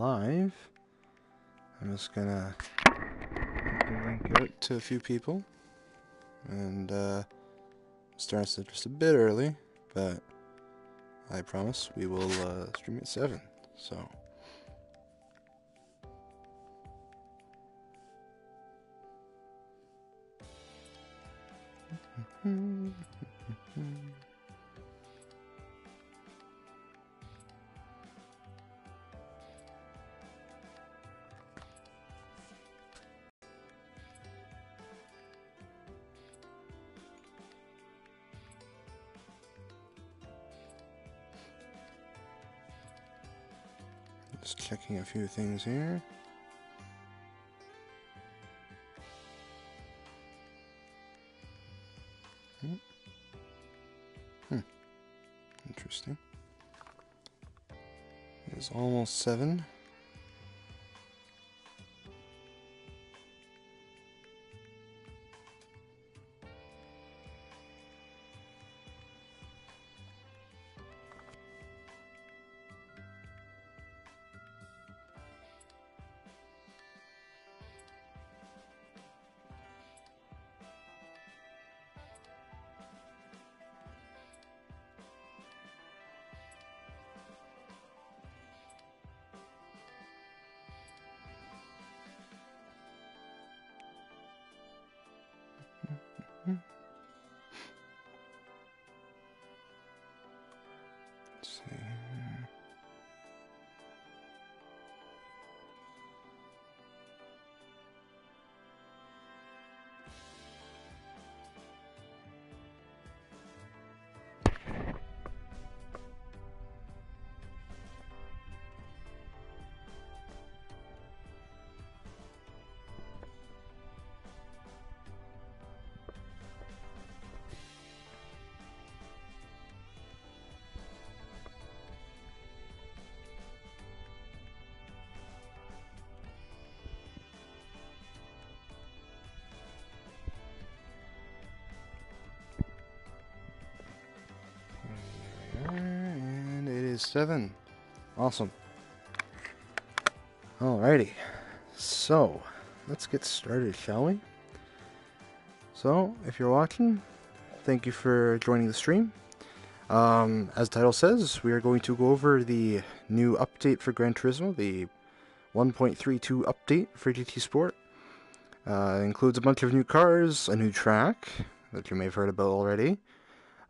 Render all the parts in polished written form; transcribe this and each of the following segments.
live. I'm just gonna get the link out to a few people. And starting just a bit early, but I promise we will stream at 7. So. Just checking a few things here. Interesting. It's almost 7. Let's see here. And it is 7. Awesome. Alrighty. So, let's get started, shall we? So, if you're watching, thank you for joining the stream. As the title says, we are going to go over the new update for Gran Turismo, the 1.32 update for GT Sport. It includes a bunch of new cars, a new track that you may have heard about already.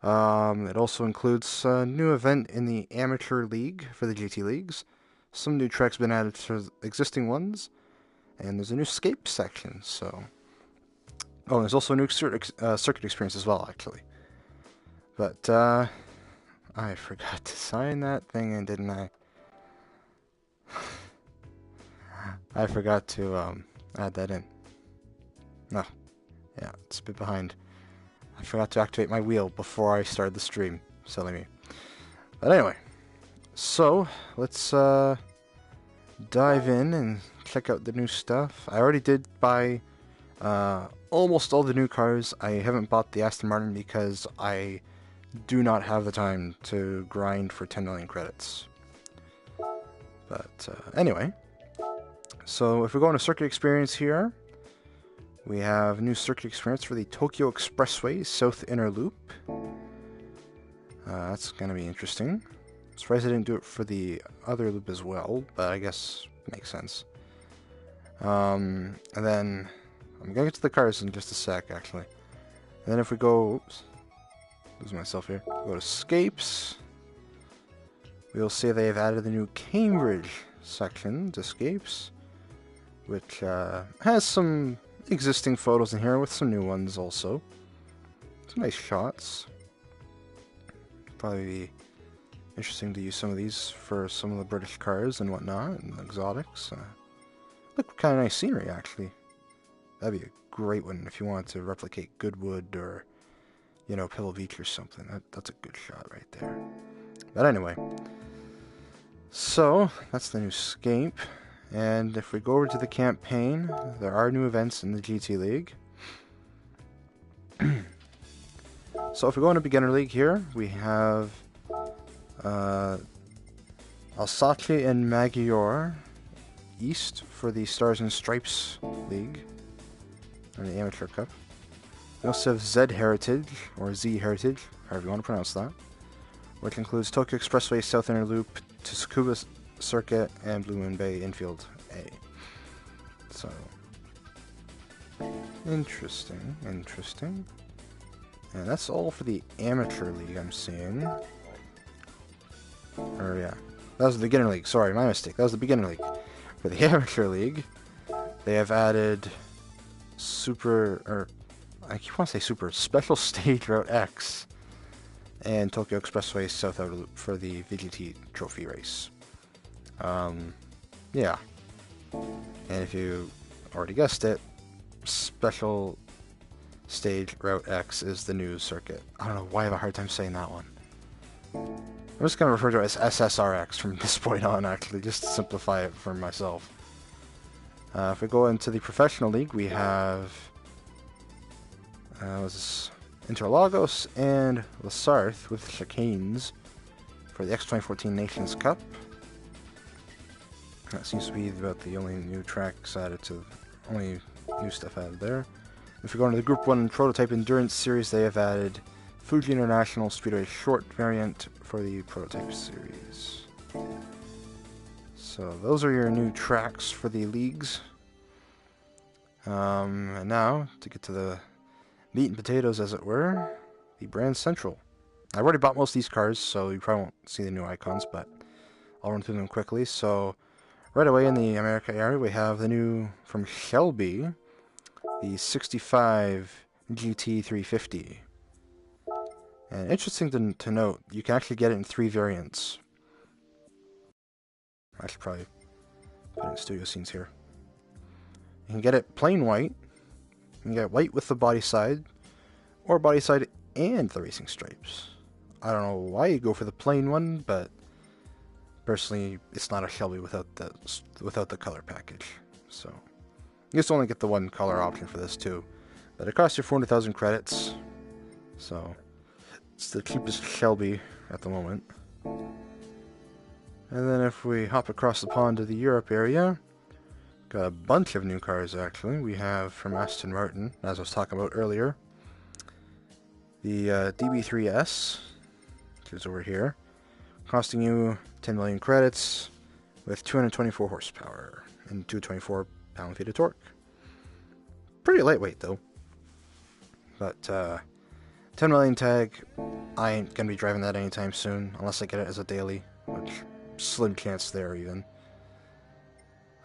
It also includes a new event in the Amateur League for the GT Leagues. Some new tracks been added to existing ones. And there's a new escape section, so... Oh, there's also a new circuit experience as well, actually. But, I forgot to sign that thing in, didn't I? I forgot to, add that in. No. Yeah, it's a bit behind. I forgot to activate my wheel before I started the stream. Silly me. But anyway. So, let's, dive in and check out the new stuff. I already did buy, almost all the new cars. I haven't bought the Aston Martin because I do not have the time to grind for 10 million credits. But anyway, so if we go on a circuit experience here, we have a new circuit experience for the Tokyo Expressway South Inner Loop. That's going to be interesting. I'm surprised I didn't do it for the other loop as well, but I guess it makes sense. And then I'm going to get to the cars in just a sec, actually. And then if we go... Oops. Lose myself here. Go to Escapes. We'll see they've added the new Cambridge section to Escapes, which has some existing photos in here with some new ones also. Some nice shots. Probably be interesting to use some of these for some of the British cars and whatnot, and exotics. Look, kind of nice scenery, actually. That'd be a great one if you wanted to replicate Goodwood or, you know, Pebble Beach or something. That's a good shot right there. But anyway, so that's the new Escape. And if we go over to the campaign, there are new events in the GT League. So if we go into Beginner League here, we have Alsace and Maggiore East for the Stars and Stripes League, or the Amateur Cup. We also have Z Heritage, or Z Heritage, however you want to pronounce that, which includes Tokyo Expressway South Inner Loop, Tsukuba Circuit, and Blue Moon Bay Infield A. So, interesting. And that's all for the Amateur League I'm seeing. Or, yeah. That was the Beginner League. Sorry, my mistake. That was the Beginner League. For the Amateur League, they have added I keep wanting to say Special Stage Route X and Tokyo Expressway South Outer Loop for the VGT Trophy race. Yeah. And if you already guessed it, Special Stage Route X is the new circuit. I don't know why I have a hard time saying that one. I'm just going to refer to it as SSRX from this point on, actually, just to simplify it for myself. If we go into the Professional League, we have Interlagos and Lasarth with chicanes for the X2014 Nations Cup. That seems to be about the only new tracks added to, only new stuff added there. If we go into the Group 1 Prototype Endurance Series, they have added Fuji International Speedway Short variant for the Prototype Series. So those are your new tracks for the leagues. And now, to get to the meat and potatoes, as it were, the Brand Central. I've already bought most of these cars, so you probably won't see the new icons, but I'll run through them quickly. So, right away in the America area, we have the new, from Shelby, the 65 GT350. And interesting to note, you can actually get it in 3 variants. I should probably put it in studio scenes here. You can get it plain white, you can get white with the body side, or body side and the racing stripes. I don't know why you go for the plain one, but personally, it's not a Shelby without the color package. So, you just only get the one color option for this too. But it costs you 400,000 credits, so it's the cheapest Shelby at the moment. And then if we hop across the pond to the Europe area, got a bunch of new cars actually. We have from Aston Martin, as I was talking about earlier, the DB3S, which is over here, costing you 10 million credits with 224 horsepower and 224 pound-feet of torque. Pretty lightweight though. But 10 million tag, I ain't gonna be driving that anytime soon, unless I get it as a daily, which slim chance there even.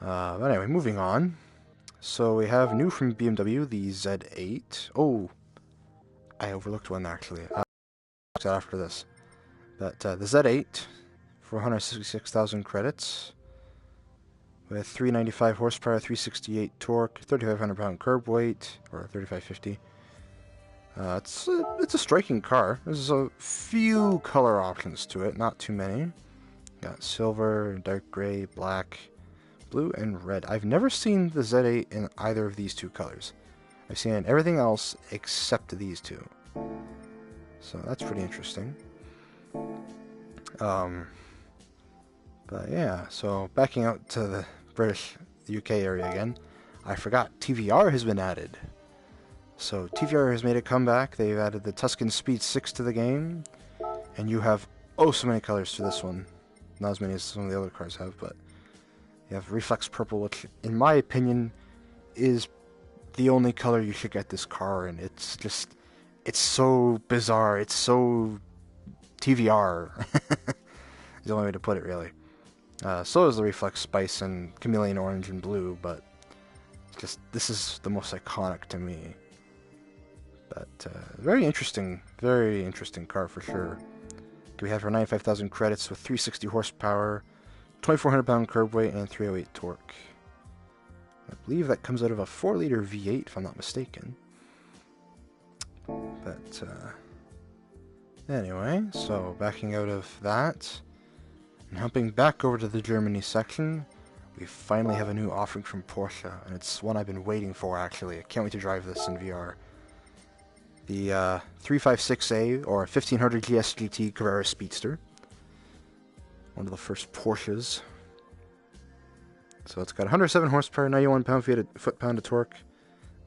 But anyway, moving on. So we have new from BMW, the Z8. Oh, I overlooked one actually. I'll look at after this. But the Z8 for 166,000 credits with 395 horsepower, 368 torque, 3,500 pound curb weight, or 3,550. It's a striking car. There's a few color options to it, not too many. Got silver, dark gray, black, blue, and red. I've never seen the Z8 in either of these two colors. I've seen it in everything else except these two. So that's pretty interesting. But yeah, so backing out to the UK area again, I forgot TVR has been added. So TVR has made a comeback. They've added the Tuscan Speed 6 to the game, and you have so many colors to this one. Not as many as some of the other cars have, but you have Reflex Purple, which in my opinion is the only color you should get this car in. It's just, it's so bizarre. It's so TVR. Is the only way to put it, really. So is the Reflex Spice and Chameleon Orange and Blue, but just this is the most iconic to me. But very interesting car for sure. We have for 95,000 credits with 360 horsepower, 2,400 pound curb weight, and 308 torque. I believe that comes out of a 4-liter V8, if I'm not mistaken. But anyway, so backing out of that, and jumping back over to the Germany section, we finally have a new offering from Porsche, and it's one I've been waiting for actually. I can't wait to drive this in VR. The 356A, or 1500 GS GT Carrera Speedster. One of the first Porsches. So it's got 107 horsepower, 91 foot-pound of torque,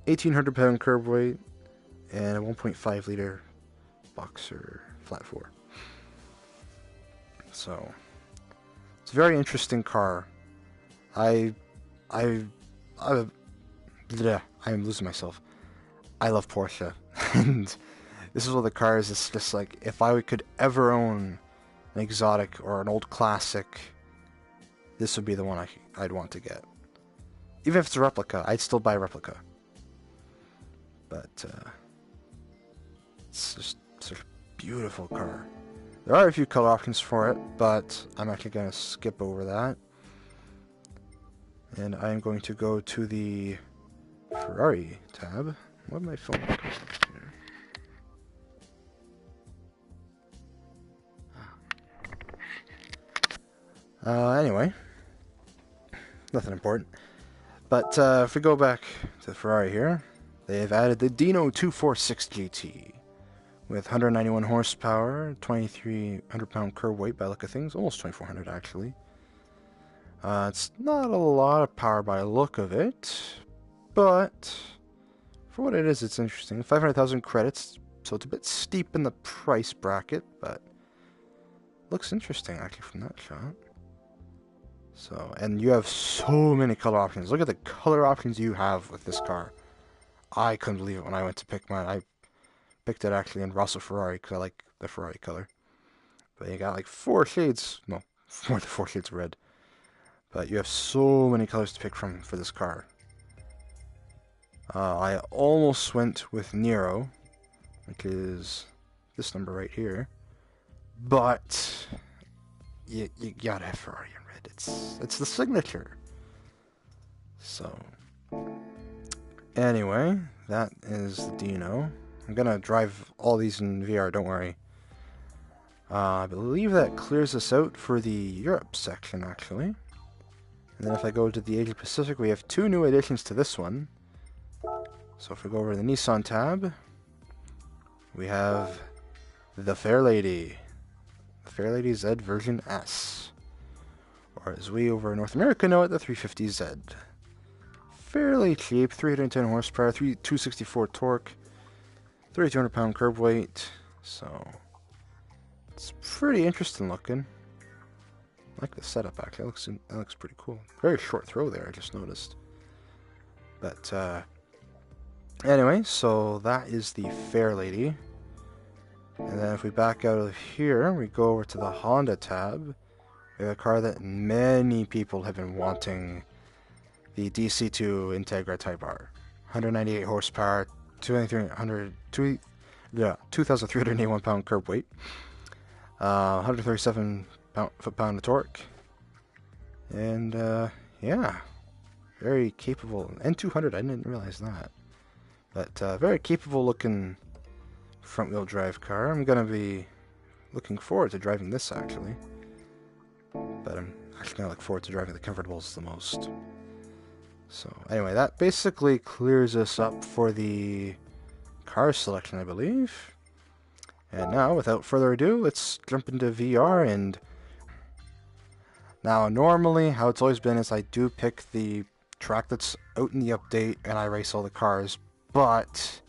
1,800 pound curb weight, and a 1.5 liter boxer flat 4. So it's a very interesting car. I am losing myself. I love Porsche, and this is one of the cars. It's just like, if I could ever own an exotic or an old classic, this would be the one I'd want to get. Even if it's a replica, I'd still buy a replica. But it's just such a beautiful car. There are a few color options for it, but I'm actually going to skip over that. And I'm going to go to the Ferrari tab. What did my phone come up here? Anyway, nothing important. But if we go back to the Ferrari here, they've added the Dino 246 GT with 191 horsepower, 2,300 pound curb weight by the look of things, almost 2,400 actually. It's not a lot of power by the look of it, but for what it is, it's interesting. 500,000 credits, so it's a bit steep in the price bracket, but looks interesting actually from that shot. So, and you have so many color options. Look at the color options you have with this car. I couldn't believe it when I went to pick mine. I picked it actually in Rosso Ferrari because I like the Ferrari color. But you got like 4 shades, no, more than 4 shades of red. But you have so many colors to pick from for this car. I almost went with Nero, which is this number right here. But you gotta have Ferrari in red. It's the signature. So anyway, that is the Dino. I'm gonna drive all these in VR, don't worry. I believe that clears us out for the Europe section, actually. And then if I go to the Asia Pacific, we have 2 new additions to this one. So if we go over to the Nissan tab, we have the Fairlady. The Fairlady Z version S. Or as we over in North America know it, the 350Z. Fairly cheap, 310 horsepower, 264 torque, 3,200 pound curb weight. So it's pretty interesting looking. I like the setup actually. That looks pretty cool. Very short throw there, I just noticed. But anyway, so that is the Fairlady. And then if we back out of here, we go over to the Honda tab. We have a car that many people have been wanting, the DC2 Integra Type R. 198 horsepower, 2,381 pound curb weight, 137 foot-pound of torque, and yeah, very capable. And 200, I didn't realize that. But very capable looking front-wheel drive car. I'm gonna be looking forward to driving this actually, but I'm actually gonna look forward to driving the convertibles the most. So anyway, that basically clears us up for the car selection, I believe. And now, without further ado, let's jump into VR. And now, normally, how it's always been is I do pick the track that's out in the update and I race all the cars. But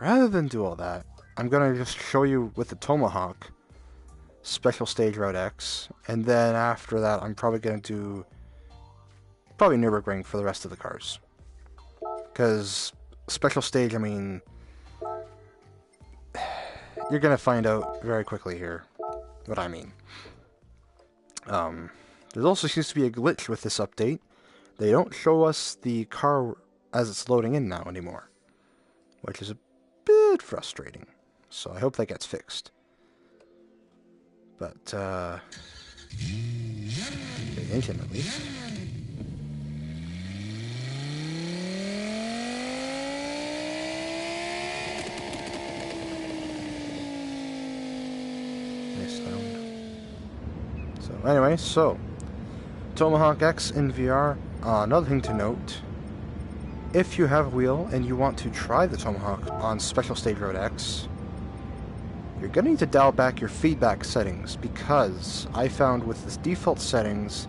rather than do all that, I'm going to just show you with the Tomahawk Special Stage Route X. And then after that, I'm probably going to do Nürburgring for the rest of the cars. Because Special Stage, I mean, you're going to find out very quickly here what I mean. There also seems to be a glitch with this update. They don't show us the car as it's loading in now anymore, which is a bit frustrating. So I hope that gets fixed. But, the engine at least. Nice sound. So anyway, Tomahawk X in VR. Another thing to note, if you have a wheel and you want to try the Tomahawk on Special Stage Road X, you're going to need to dial back your feedback settings, because I found with the default settings,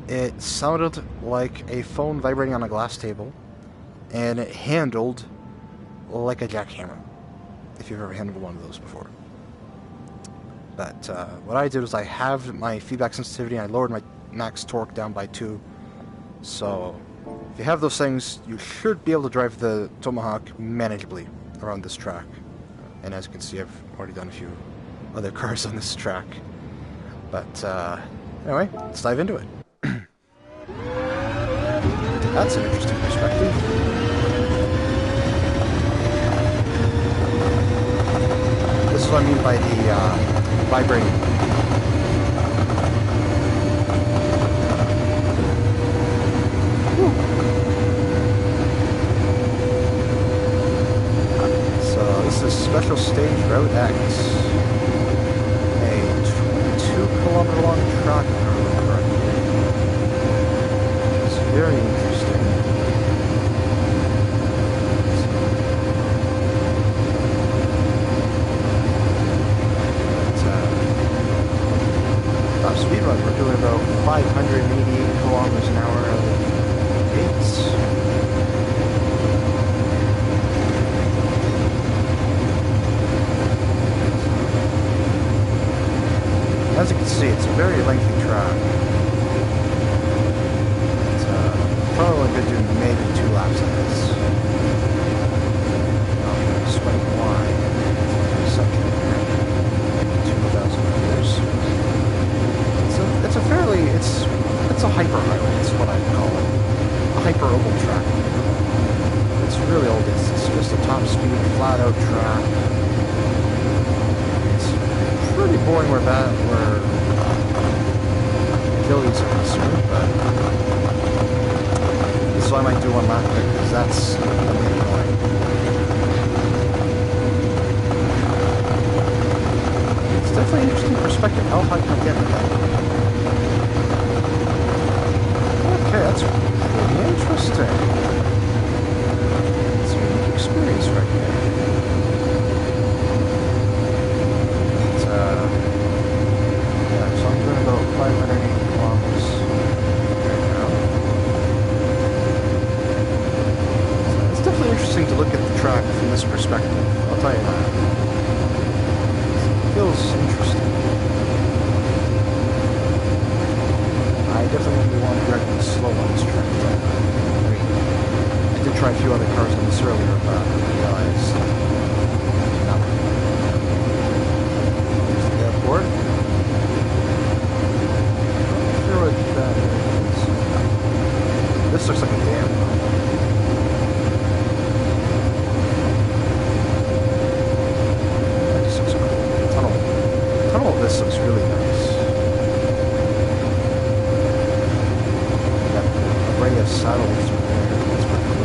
It sounded like a phone vibrating on a glass table, and it handled like a jackhammer, if you've ever handled one of those before. But what I did was I halved my feedback sensitivity and I lowered my max torque down by 2. So if you have those things, you should be able to drive the Tomahawk manageably around this track. And as you can see, I've already done a few other cars on this track. But anyway, let's dive into it. That's an interesting perspective. This is what I mean by the vibrating. Whew. So this is Special Stage Route X, a 22-kilometer long track, if I remember correctly. It's very interesting. Speed run, we're doing about 588 kilometers an hour out of the gates. As you can see, it's a very lengthy track. It's probably going to do maybe 2 laps of this. Sweating wide. Section here. 2,000 meters. It's a hyper highway, is what I'd call it. A hyper oval track. It's really old. It's just a top speed, flat out track. It's pretty boring where agilities are concerned, but this is why I might do one lap there, because that's the main line. It's definitely an interesting perspective. How high can I get with that? Okay, that's pretty interesting. It's a unique experience right here. It's, yeah, so I'm doing about 580 kilometers right now. So it's definitely interesting to look at the track from this perspective, I'll tell you that. It feels interesting. I definitely want to drive slow on this track. I did try a few other cars on this earlier, but I realized not. Here's the airport. Not sure what that is. This looks like a dam. That just looks cool. The tunnel of this looks really nice. Satellites from there. That's pretty cool.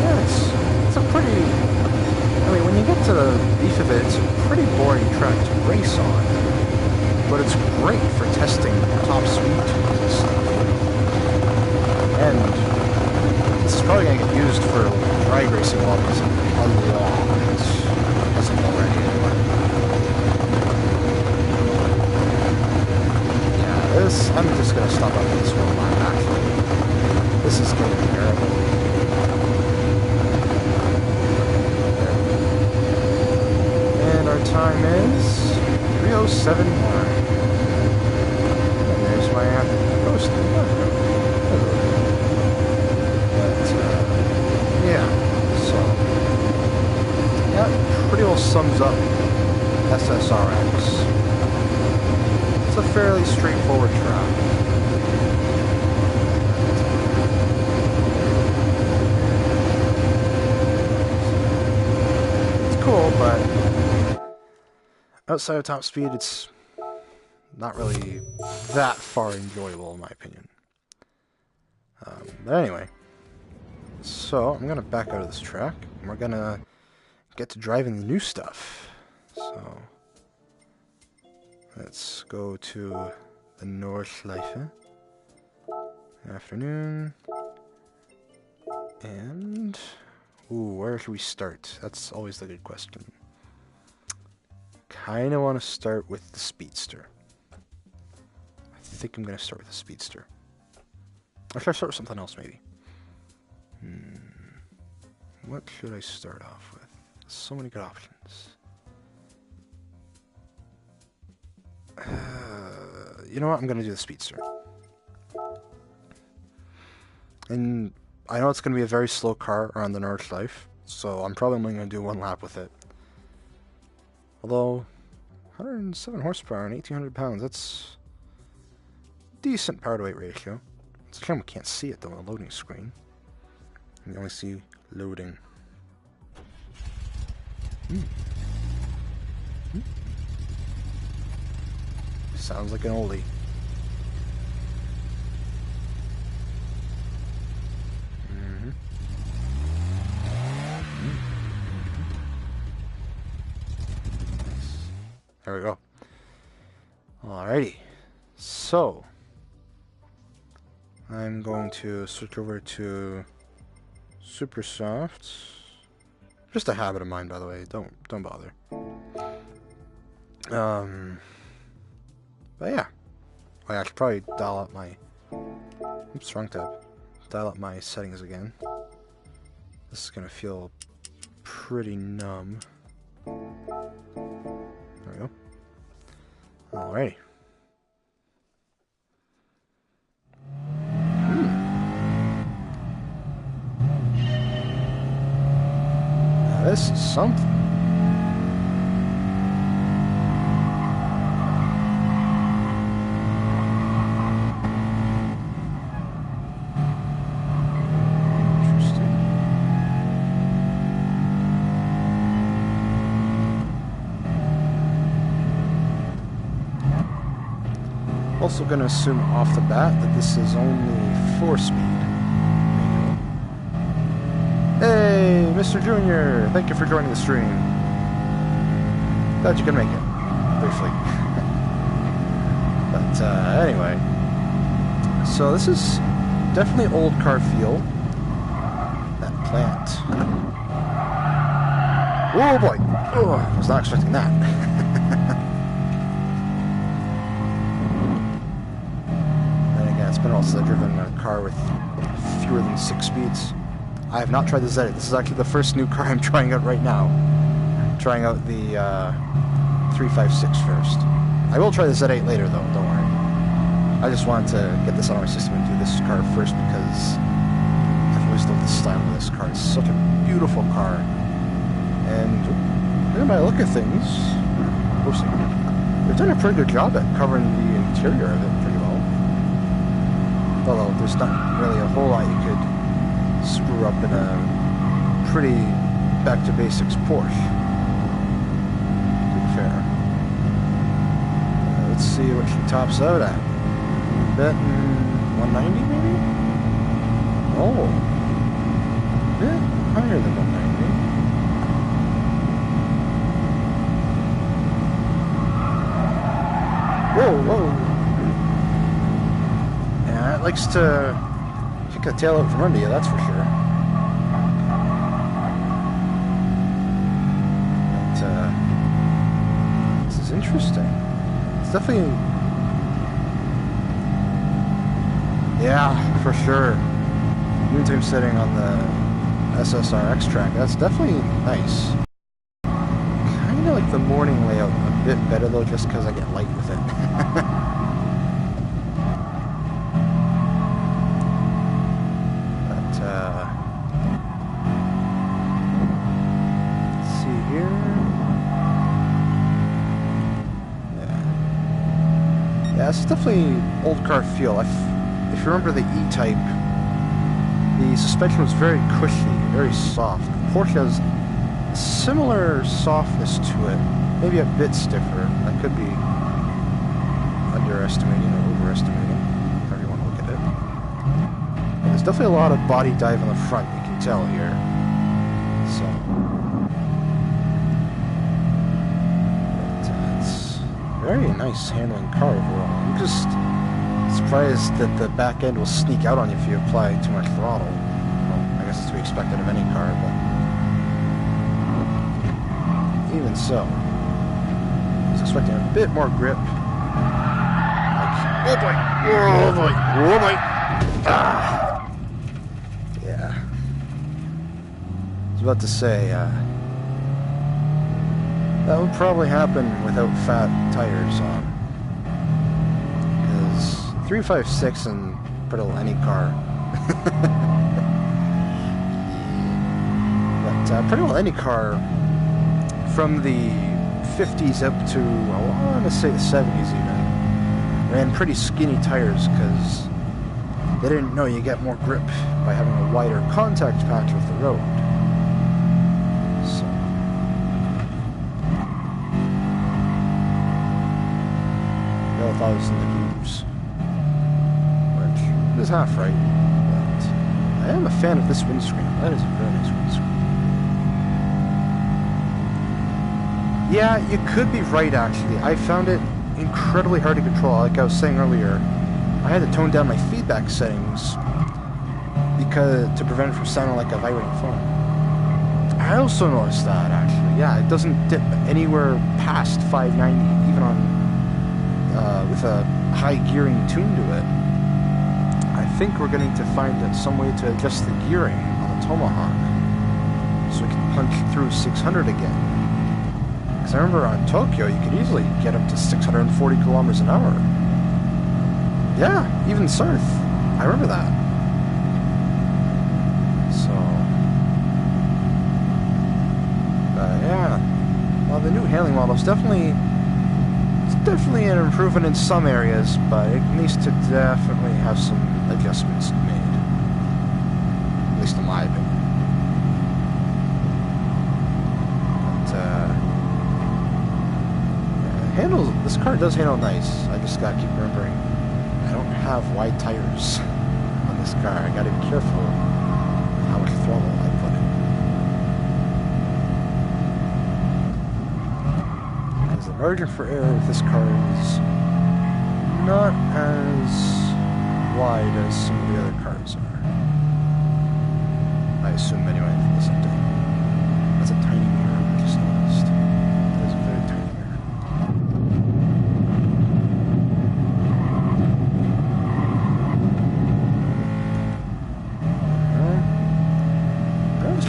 Yeah, it's a pretty... I mean, when you get to the beef of it, it's a pretty boring track to race on. But it's great for testing top speed tunes and stuff. And this is probably going to get used for drag racing lobbies a lot. It hasn't already anyway. I'm just going to stop up this one line, actually. This is getting terrible. And our time is 3:07.9. And there's my post. But, yeah. So, yeah, pretty well sums up SSRX. It's a fairly straightforward track. It's cool, but outside of top speed, it's not really that far enjoyable, in my opinion. But anyway, so I'm gonna back out of this track, and we're gonna get to driving the new stuff. So let's go to the Nordschleife. Afternoon. And ooh, where should we start? That's always the good question. kinda want to start with the Speedster. I think I'm gonna start with the Speedster. Or should I start with something else, maybe? What should I start off with? So many good options. You know what? I'm gonna do the Speedster. And I know it's gonna be a very slow car around the Nordschleife, so I'm probably only gonna do one lap with it. Although, 107 horsepower and 1,800 pounds, that's decent power to weight ratio. It's a shame we can't see it though on the loading screen. You can only see loading. Sounds like an oldie. There we go. Alrighty. So, I'm going to switch over to Super Soft. Just a habit of mine, by the way. Don't bother. But yeah. Oh, yeah, I should probably dial up my... Oops, wrong tab. Dial up my settings again. This is gonna feel pretty numb. There we go. Alrighty. Now this is something. Also going to assume off the bat that this is only 4-speed manual. Hey, Mr. Junior! Thank you for joining the stream. Glad you can make it. Briefly. But, anyway. So this is definitely old car feel. That plant. Oh boy! Oh, I was not expecting that. It's been a while since I've driven a car with fewer than 6 speeds. I have not tried the Z8. This is actually the first new car I'm trying out right now. I'm trying out the 356 first. I will try the Z8 later though, don't worry. I just wanted to get this on my system and do this car first because I've always loved the style of this car. It's such a beautiful car. And by the look of things, they've done a pretty good job at covering the interior of it pretty well. Although there's not really a whole lot you could screw up in a pretty back-to-basics Porsche, to be fair. Let's see what she tops out at. Betting 190 maybe? Oh, a bit higher than 190. Whoa, whoa. It likes to kick the tail out from under you, that's for sure. But, this is interesting. It's definitely... Yeah, for sure. Noontime setting on the SSRX track, that's definitely nice. Kinda like the morning layout a bit better though, just because I get light with it. It's definitely old car feel. If you remember the E-Type, the suspension was very cushy, very soft. Porsche has similar softness to it, maybe a bit stiffer. That could be underestimating or overestimating, however you want to look at it. But there's definitely a lot of body dive on the front, you can tell here. So... very nice handling car overall. I'm just surprised that the back end will sneak out on you if you apply too much throttle. Well, I guess it's to be expected of any car, but even so. expecting a bit more grip. Oh boy! Oh boy! Oh boy! Ah! Yeah. I was about to say, that would probably happen without fat tires on. Because 356 in pretty well any car. But pretty well any car from the 50s up to, I want to say the 70s even, ran pretty skinny tires because they didn't know you get more grip by having a wider contact patch with the road. So, 1,000 degrees, which is half right, but I am a fan of this windscreen. That is a very nice windscreen. Yeah, you could be right actually. I found it incredibly hard to control. Like I was saying earlier, I had to tone down my feedback settings because to prevent it from sounding like a vibrating phone. I also noticed that actually. Yeah, it doesn't dip anywhere past 590, even on with a high gearing tune to it. I think we're going to find some way to adjust the gearing on the Tomahawk so we can punch through 600 again. Because I remember on Tokyo, you could easily get up to 640 kilometers an hour. Yeah, even Surf. I remember that. So, yeah. Well, the new handling model is definitely an improvement in some areas, but it needs to definitely have some adjustments made. At least in my opinion. Handles, this car does handle nice. I just gotta keep remembering I don't have wide tires on this car. I gotta be careful how much throttle I put in. Because the margin for error with this car is not as wide as some of the other cars are. I assume anyway for this update. That's a tiny mirror I just noticed. That is a very tiny mirror.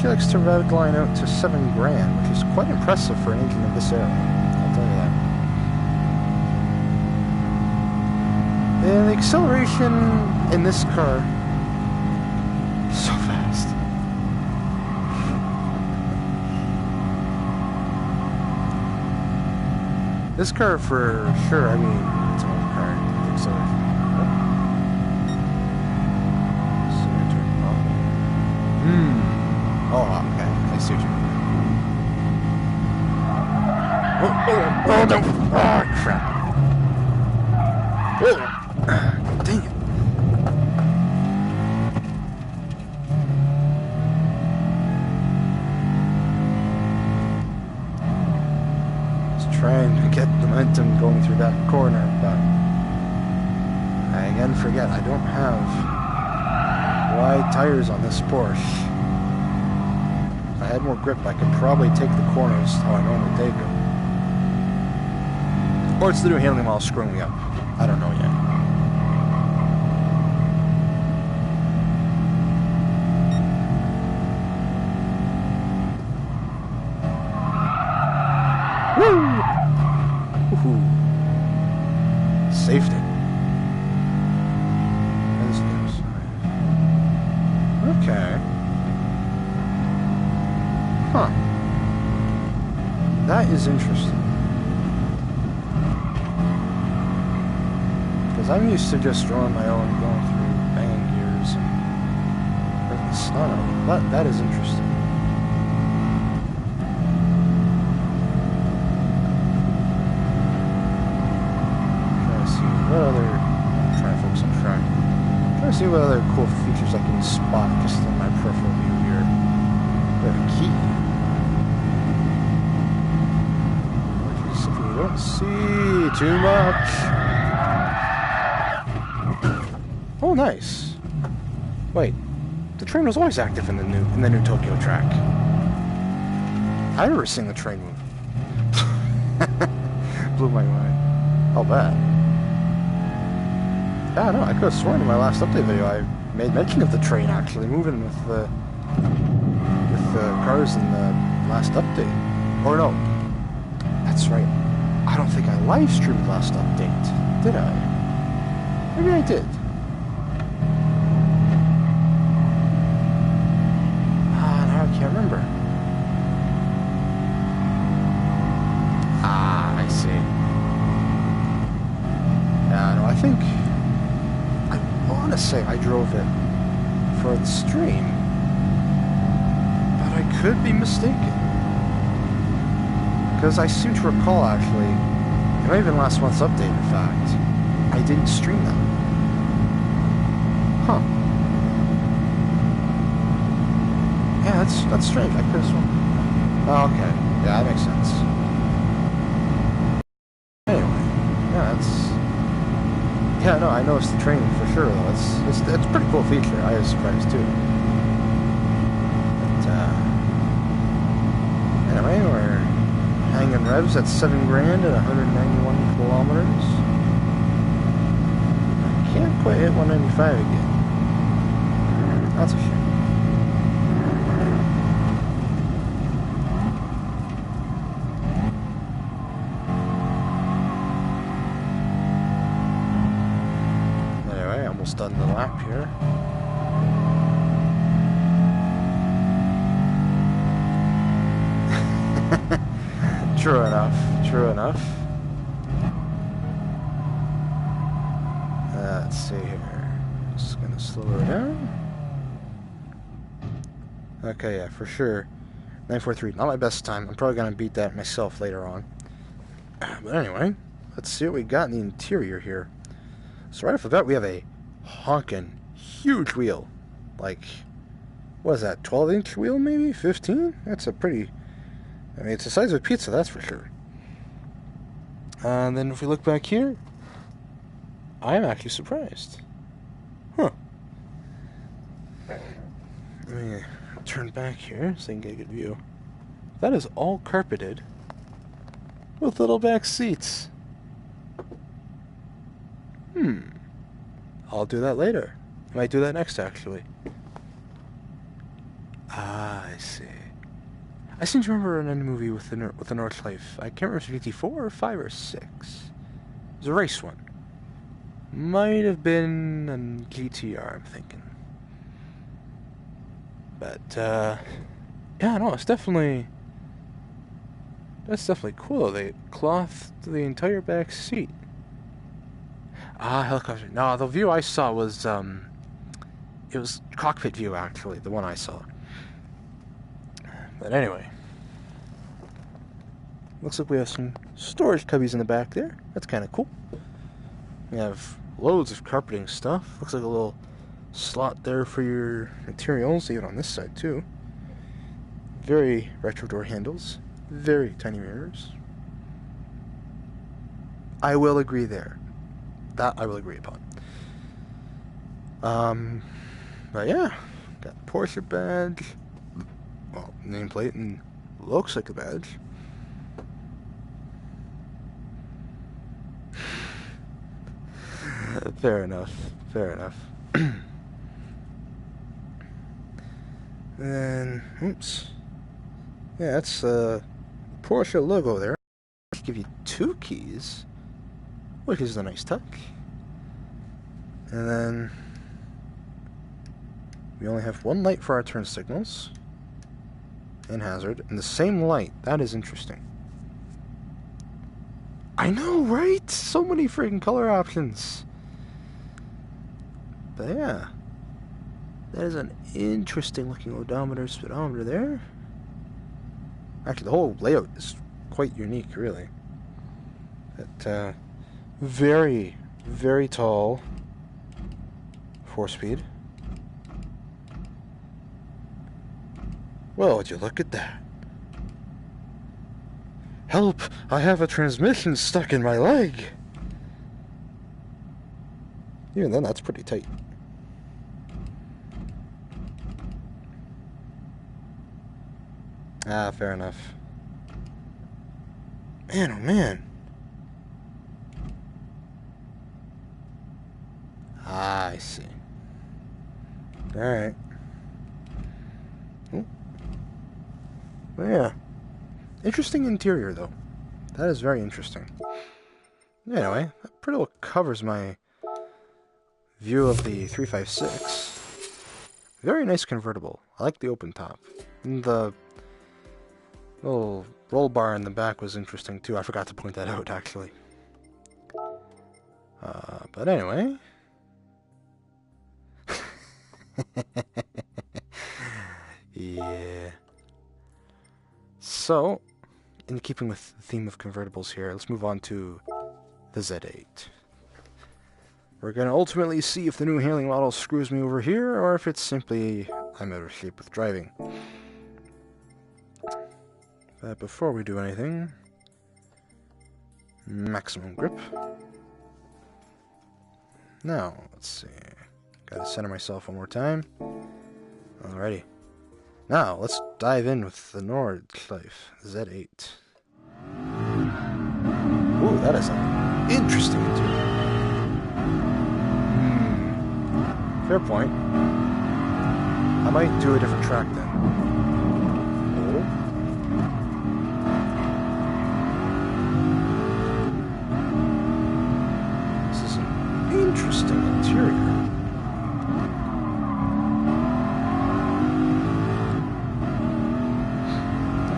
She likes to redline out to $7,000, which is quite impressive for an engine of this era. I'll tell you that. And the acceleration in this car is so fast. This car for sure, I mean, it's an old car. The acceleration. Oh, okay. I see what you mean. Oh, no! Oh, crap. Oh, dang it. Just trying to get momentum going through that corner, but I again forget I don't have wide tires on this Porsche. If I had more grip, I could probably take the corners how I normally take them. Or it's the new handling model screwing me up. I don't know yet. Woo! Woohoo! Safety. Okay. Huh. That is interesting. Because I'm used to just drawing my own, going through banging gears and breaking the sun out. That is interesting. Trying to see what other... I'm trying to focus on track. Trying to see what other cool features I can spot just in my peripheral view here. We have a key. Which is something you don't see too much. Oh, nice. Wait, the train was always active in the new Tokyo track. I remember seeing the train move. blew my mind. I'll bet. Yeah, no, I could have sworn in my last update video I made mention of the train actually moving with the cars in the last update. Or no, that's right. I don't think I live streamed the last update, did I? Maybe I did. Now I can't remember. I see. Yeah, no, I think I want to say I drove it for the stream, but I could be mistaken. Because I seem to recall, actually, it might have been last month's update, in fact, I didn't stream them. Huh. Yeah, that's strange. I could have sworn. Oh, okay. Yeah, that makes sense. Anyway, yeah, that's... Yeah, no, I noticed the train for sure, though. It's a pretty cool feature. I was surprised, too. But, anyway, we're hanging revs at 7 grand at 191 kilometers. I can't quite hit 195 again. That's a shame. Anyway, almost done the lap here. True enough, true enough. Let's see here. Just gonna slow her down. Okay, yeah, for sure. 943, not my best time. I'm probably gonna beat that myself later on. But anyway, let's see what we got in the interior here. So right off the bat, we have a honkin' huge wheel. Like, what is that, 12-inch wheel maybe? 15? That's a pretty... I mean, it's the size of a pizza, that's for sure. And then if we look back here, I am actually surprised. Huh. Let me turn back here so I can get a good view. That is all carpeted with little back seats. I'll do that later. I might do that next, actually. Ah, I see. I seem to remember an end movie with the Nordschleife. I can't remember if it was 54 or 5 or 6. It was a race one. Might have been a GTR, I'm thinking. But, yeah, no, it's definitely... That's definitely cool. They clothed the entire back seat. Ah, helicopter. No, the view I saw was, it was cockpit view, actually, the one I saw. But anyway. Looks like we have some storage cubbies in the back there. That's kind of cool. We have loads of carpeting stuff. Looks like a little slot there for your materials, even on this side, too. Very retro door handles. Very tiny mirrors. I will agree there. That I will agree upon. But yeah, got Porsche badge. Well, nameplate, and looks like a badge. Fair enough. Fair enough. And oops. Yeah, that's Porsche logo there. I'll give you 2 keys, which is a nice touch. And then we only have 1 light for our turn signals and hazard, and the same light. That is interesting. I know, right? So many freaking color options. But yeah, that is an interesting looking odometer, speedometer there. Actually, the whole layout is quite unique, really. But very, very tall 4-speed. Well, would you look at that? Help! I have a transmission stuck in my leg! Even then, that's pretty tight. Ah, fair enough. Man, oh man. I see. Alright. Yeah. Interesting interior, though. That is very interesting. Anyway, that pretty well covers my view of the 356. Very nice convertible. I like the open top. And the little roll bar in the back was interesting, too. I forgot to point that out, actually. But anyway... yeah. So, in keeping with the theme of convertibles here, let's move on to the Z8. We're going to ultimately see if the new handling model screws me over here, or if it's simply I'm out of shape with driving. But before we do anything, maximum grip. Now, let's see. Gotta center myself one more time. Alrighty. Now, let's dive in with the Nordschleife Z8. Ooh, that is an interesting interior. Fair point. I might do a different track then. Oh. This is an interesting interior.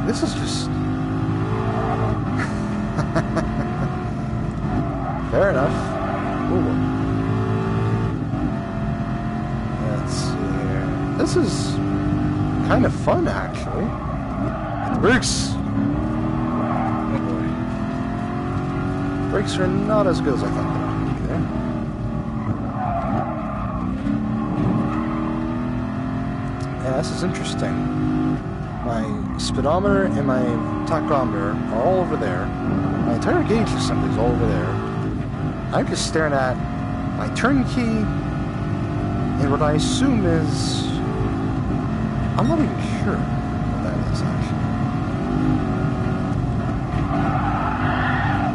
This is just... fair enough. Ooh. Let's see here. This is kind of fun, actually. The brakes! Oh boy. Brakes are not as good as I thought they were going to be there. Yeah, this is interesting. My speedometer and my tachometer are all over there. My entire gauge assembly is all over there. I'm just staring at my turn key and what I assume is... I'm not even sure what that is, actually.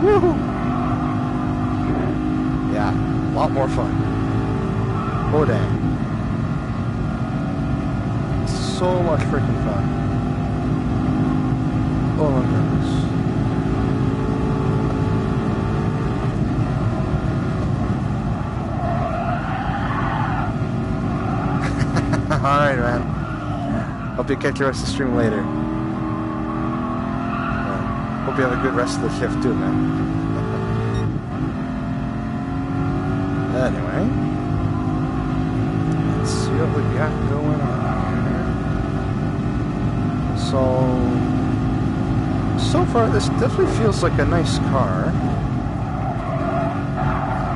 Woohoo! Yeah, a lot more fun. Oh, dang. So much freaking fun. Oh my goodness. Alright, man. Hope you catch the rest of the stream later. Hope you have a good rest of the shift too, man. Anyway. Let's see what we got going on here. So far, this definitely feels like a nice car.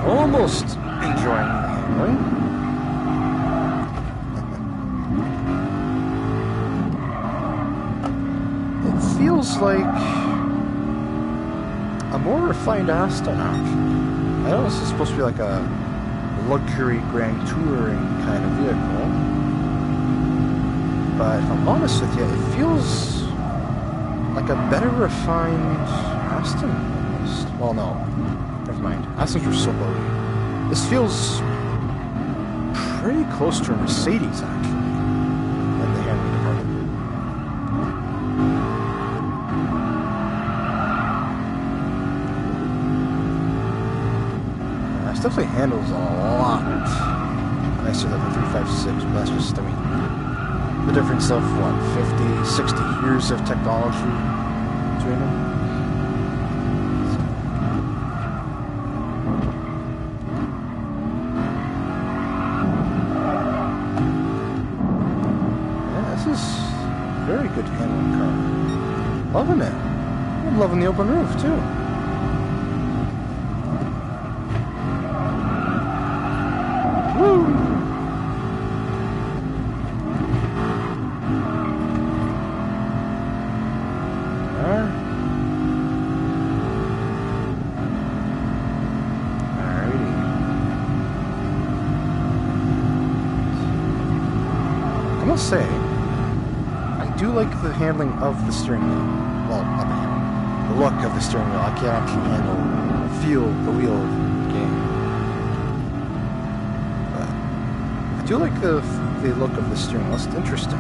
Almost enjoying the handling. It feels like a more refined Aston, actually. I know this is supposed to be like a luxury Grand Touring kind of vehicle. But if I'm honest with you, it feels like a better refined Aston, almost. Well, no. Never mind. Astons were so low. This feels pretty close to a Mercedes, actually, in the handling department. This definitely handles a lot nicer than the 356, but that's just, I mean, the difference of, what, 50, 60 years of technology between them? Yeah, this is a very good handling car. Loving it. I'm loving the open roof, too. Woo! Say, I do like the handling of the steering wheel. Well, not the handling. The look of the steering wheel. I can't actually feel the wheel of the game. But do like the look of the steering wheel. It's interesting.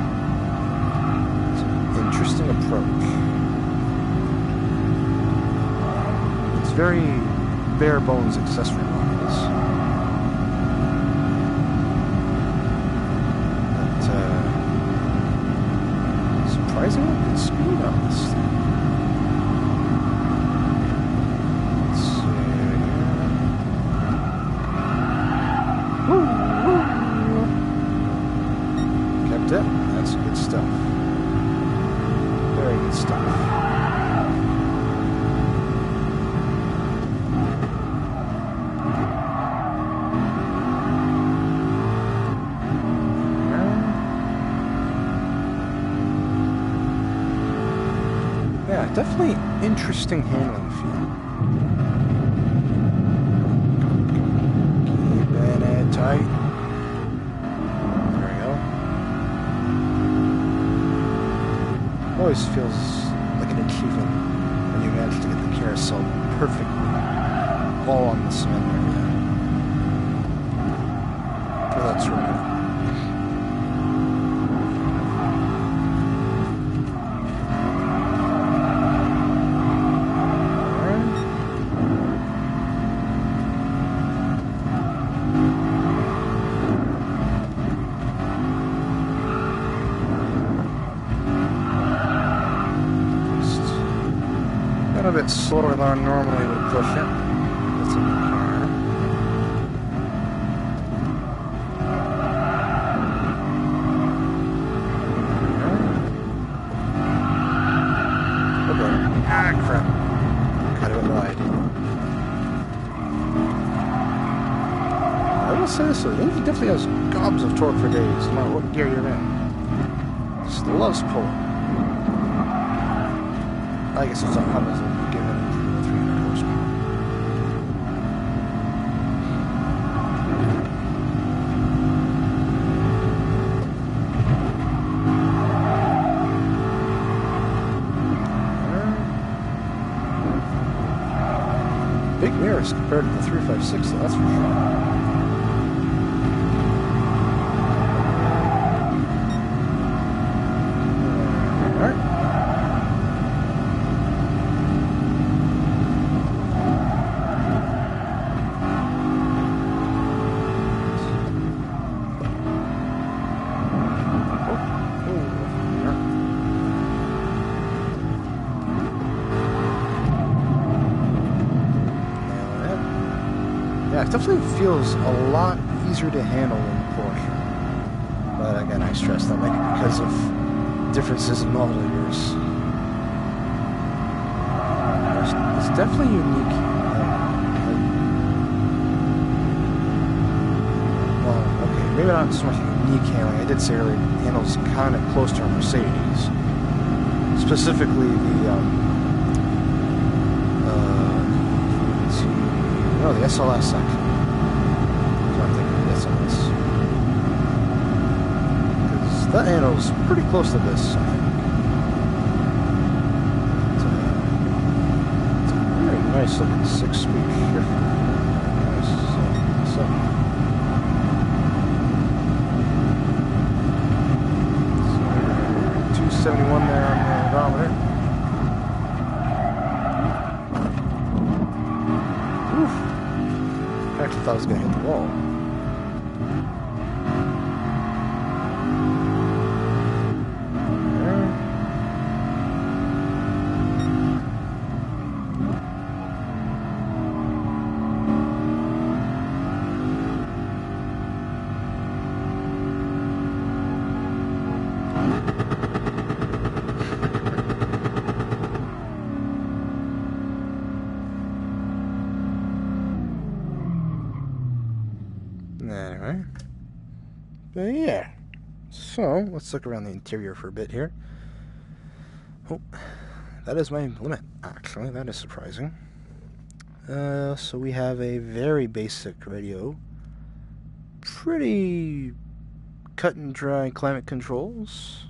It's an interesting approach. It's very bare bones accessory wise. But surprisingly good speed on this thing. That's good stuff. Very good stuff. Yeah, definitely interesting handling feel. Keeping it tight. Always feels like an achievement when you manage to get the carousel perfectly all on the cement area. For that sort of thing. A bit slower than I normally would push it. That's in the car. Okay. Ah, crap. Kind of wide. I will say this, the engine definitely has gobs of torque for days, no matter what gear you're in. Just loves pulling. I guess it's not obvious when you give it a 300 horsepower. Big mirrors compared to the 356, that's for sure. Yeah, it definitely feels a lot easier to handle than the Porsche. But again, I stress that maybe because of differences in model years. It's definitely unique. Well, okay, maybe not so much unique handling. I did say earlier, it handles kind of close to a Mercedes. Specifically the no, the SLS section. So I'm thinking the SLS. Because that handle's pretty close to this, I think. It's a very nice looking 6-speed shift. Nice. So. 271 there on the odometer. I actually thought I was going to hit the wall. Anyway. But yeah. So, let's look around the interior for a bit here. Oh, that is my limit, actually. That is surprising. So we have a very basic radio. Pretty cut and dry climate controls.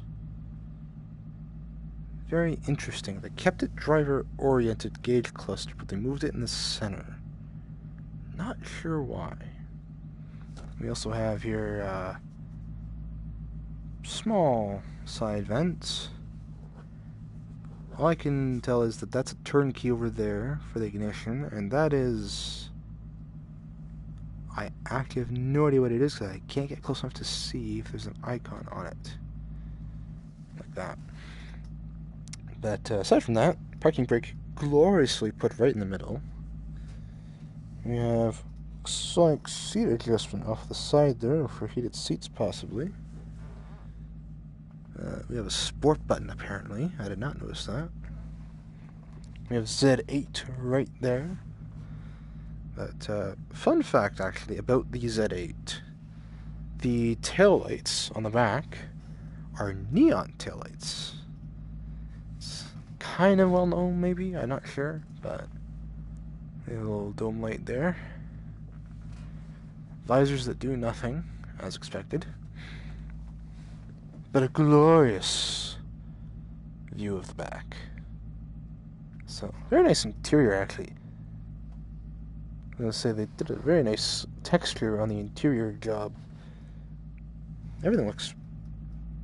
Very interesting. They kept it driver-oriented gauge cluster, but they moved it in the center. Not sure why. We also have here small side vent. All I can tell is that that's a turnkey over there for the ignition, and that is... I actually have no idea what it is because I can't get close enough to see if there's an icon on it. Like that. But aside from that, parking brake gloriously put right in the middle. We have, looks like, seat adjustment off the side there for heated seats possibly. We have a sport button apparently. I did not notice that. We have Z8 right there. But fun fact actually about the Z8. The taillights on the back are neon taillights. It's kind of well known maybe, I'm not sure, but a little dome light there. Visors that do nothing, as expected. But a glorious view of the back. So, very nice interior actually. I was going to say they did a very nice texture on the interior job. Everything looks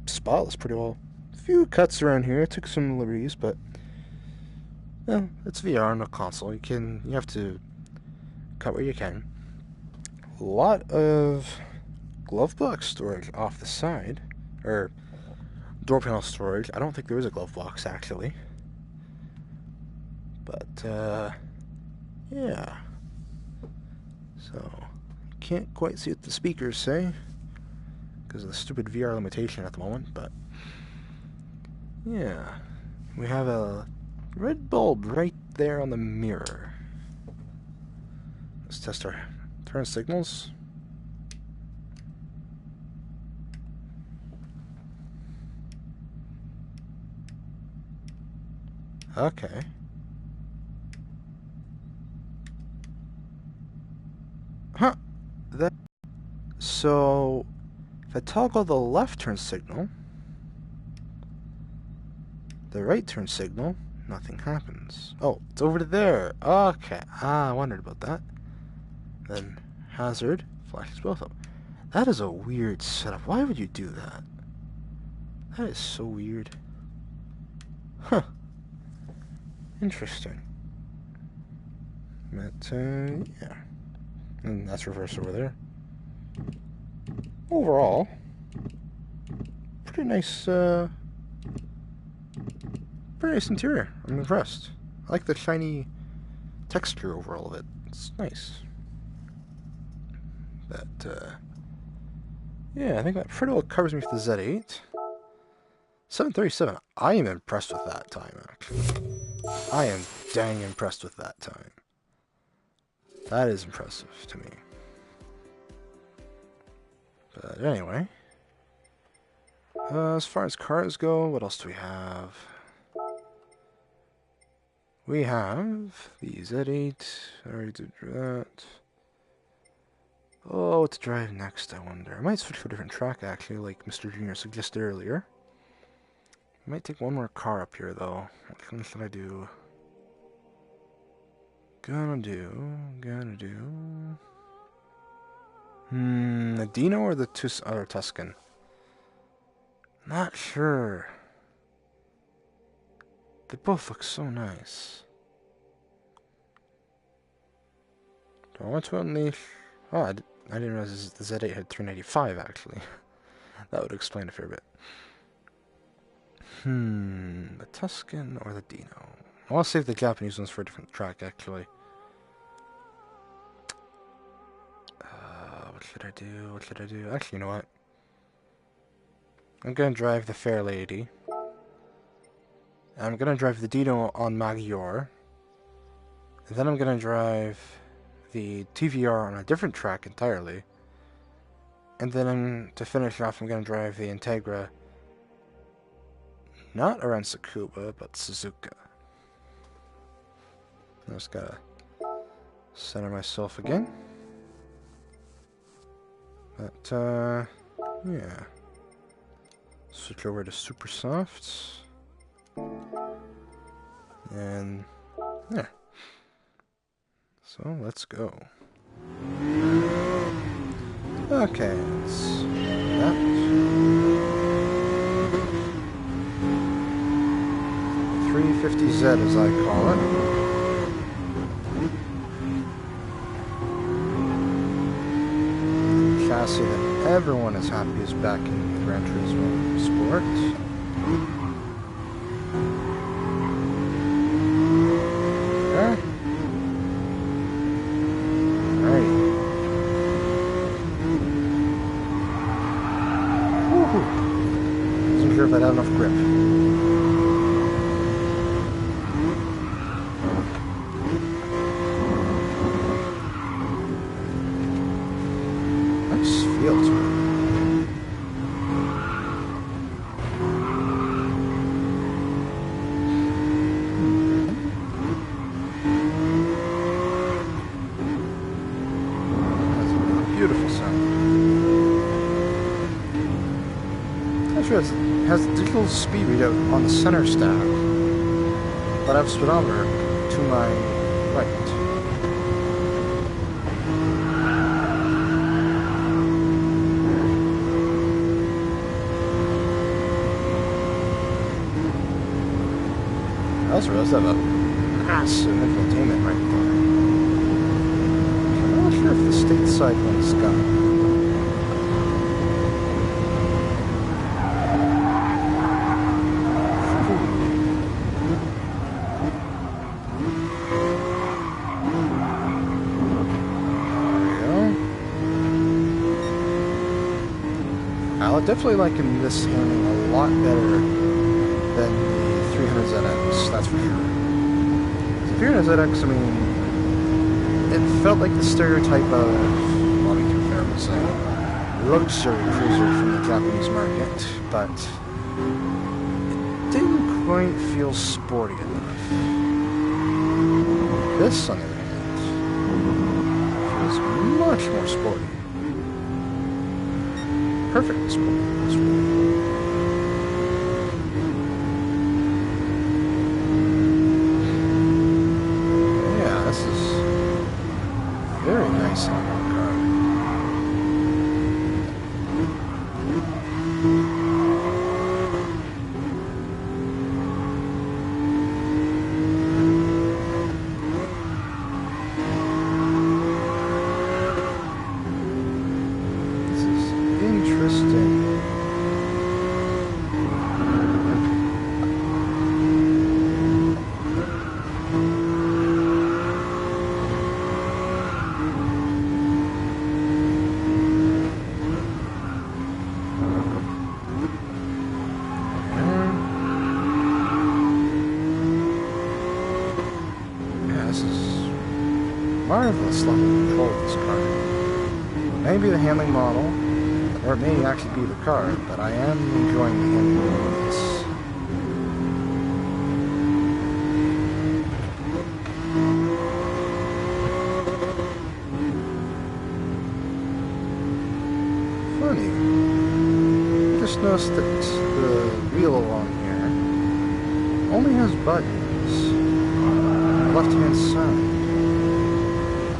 spotless pretty well. A few cuts around here, took some liberties, but well, it's VR on a console. You have to cut where you can. A lot of glove box storage off the side, or door panel storage. I don't think there is a glove box actually, but yeah. So can't quite see what the speakers say because of the stupid VR limitation at the moment, but yeah, we have a red bulb right there on the mirror. Let's test our turn signals. Okay. Huh. So if I toggle the left turn signal, the right turn signal, nothing happens. Oh, it's over to there. Okay. I wondered about that. Then hazard flashes both up. That is a weird setup. Why would you do that? That is so weird. Huh. Interesting. But yeah. And that's reverse over there. Overall, pretty nice interior. I'm impressed. I like the shiny texture over all of it. It's nice. But yeah, I think that pretty well covers me for the Z8. 737. I am impressed with that time, actually. I am dang impressed with that time. That is impressive to me. But anyway, as far as cars go, what else do we have? We have the Z8. I already did that. Oh, what to drive next, I wonder. I might switch to a different track, actually, like Mr. Junior suggested earlier. I might take one more car up here, though. Which one should I do? Gonna do... the Dino or the Tuscan? Not sure. They both look so nice. Do I want to unleash... Oh, I didn't realize the Z8 had 395, actually. That would explain a fair bit. The Tuscan or the Dino? I'll save the Japanese ones for a different track, actually. What should I do? What should I do? Actually, you know what? I'm gonna drive the Fair Lady. I'm gonna drive the Dino on Maggiore. And then I'm gonna drive the TVR on a different track entirely. And then to finish off, I'm gonna drive the Integra. Not around Tsukuba, but Suzuka. I just gotta center myself again. But, yeah. Switch over to Super Softs. And, yeah. So, let's go. Okay, let's do that. 350Z as I call it. The chassis that everyone is happy is back in Gran Turismo Sport. There. Alright. Woohoo! Wasn't sure if I'd have enough grip. Feels right. That's a beautiful sound. Actually, it has digital speed readout on the center stack, but I have speedometer to my right. I also realized I have a massive infotainment right there. I'm not sure if the stateside one's got it. I definitely liking this handling a lot better than the 300ZX, that's for sure. The 300ZX, I mean, it felt like the stereotype of, well, to be fair, was a luxury cruiser from the Japanese market, but it didn't quite feel sporty enough. This, on the other hand, feels much more sporty. Perfect sport. Yeah, this is very nice on that car. This is interesting. Yeah, this is marvelous level of control of this car. Maybe the handling model, or it may actually be the car, but I am enjoying the handling of this. Funny. I just noticed that the wheel on here only has buttons on the left-hand side.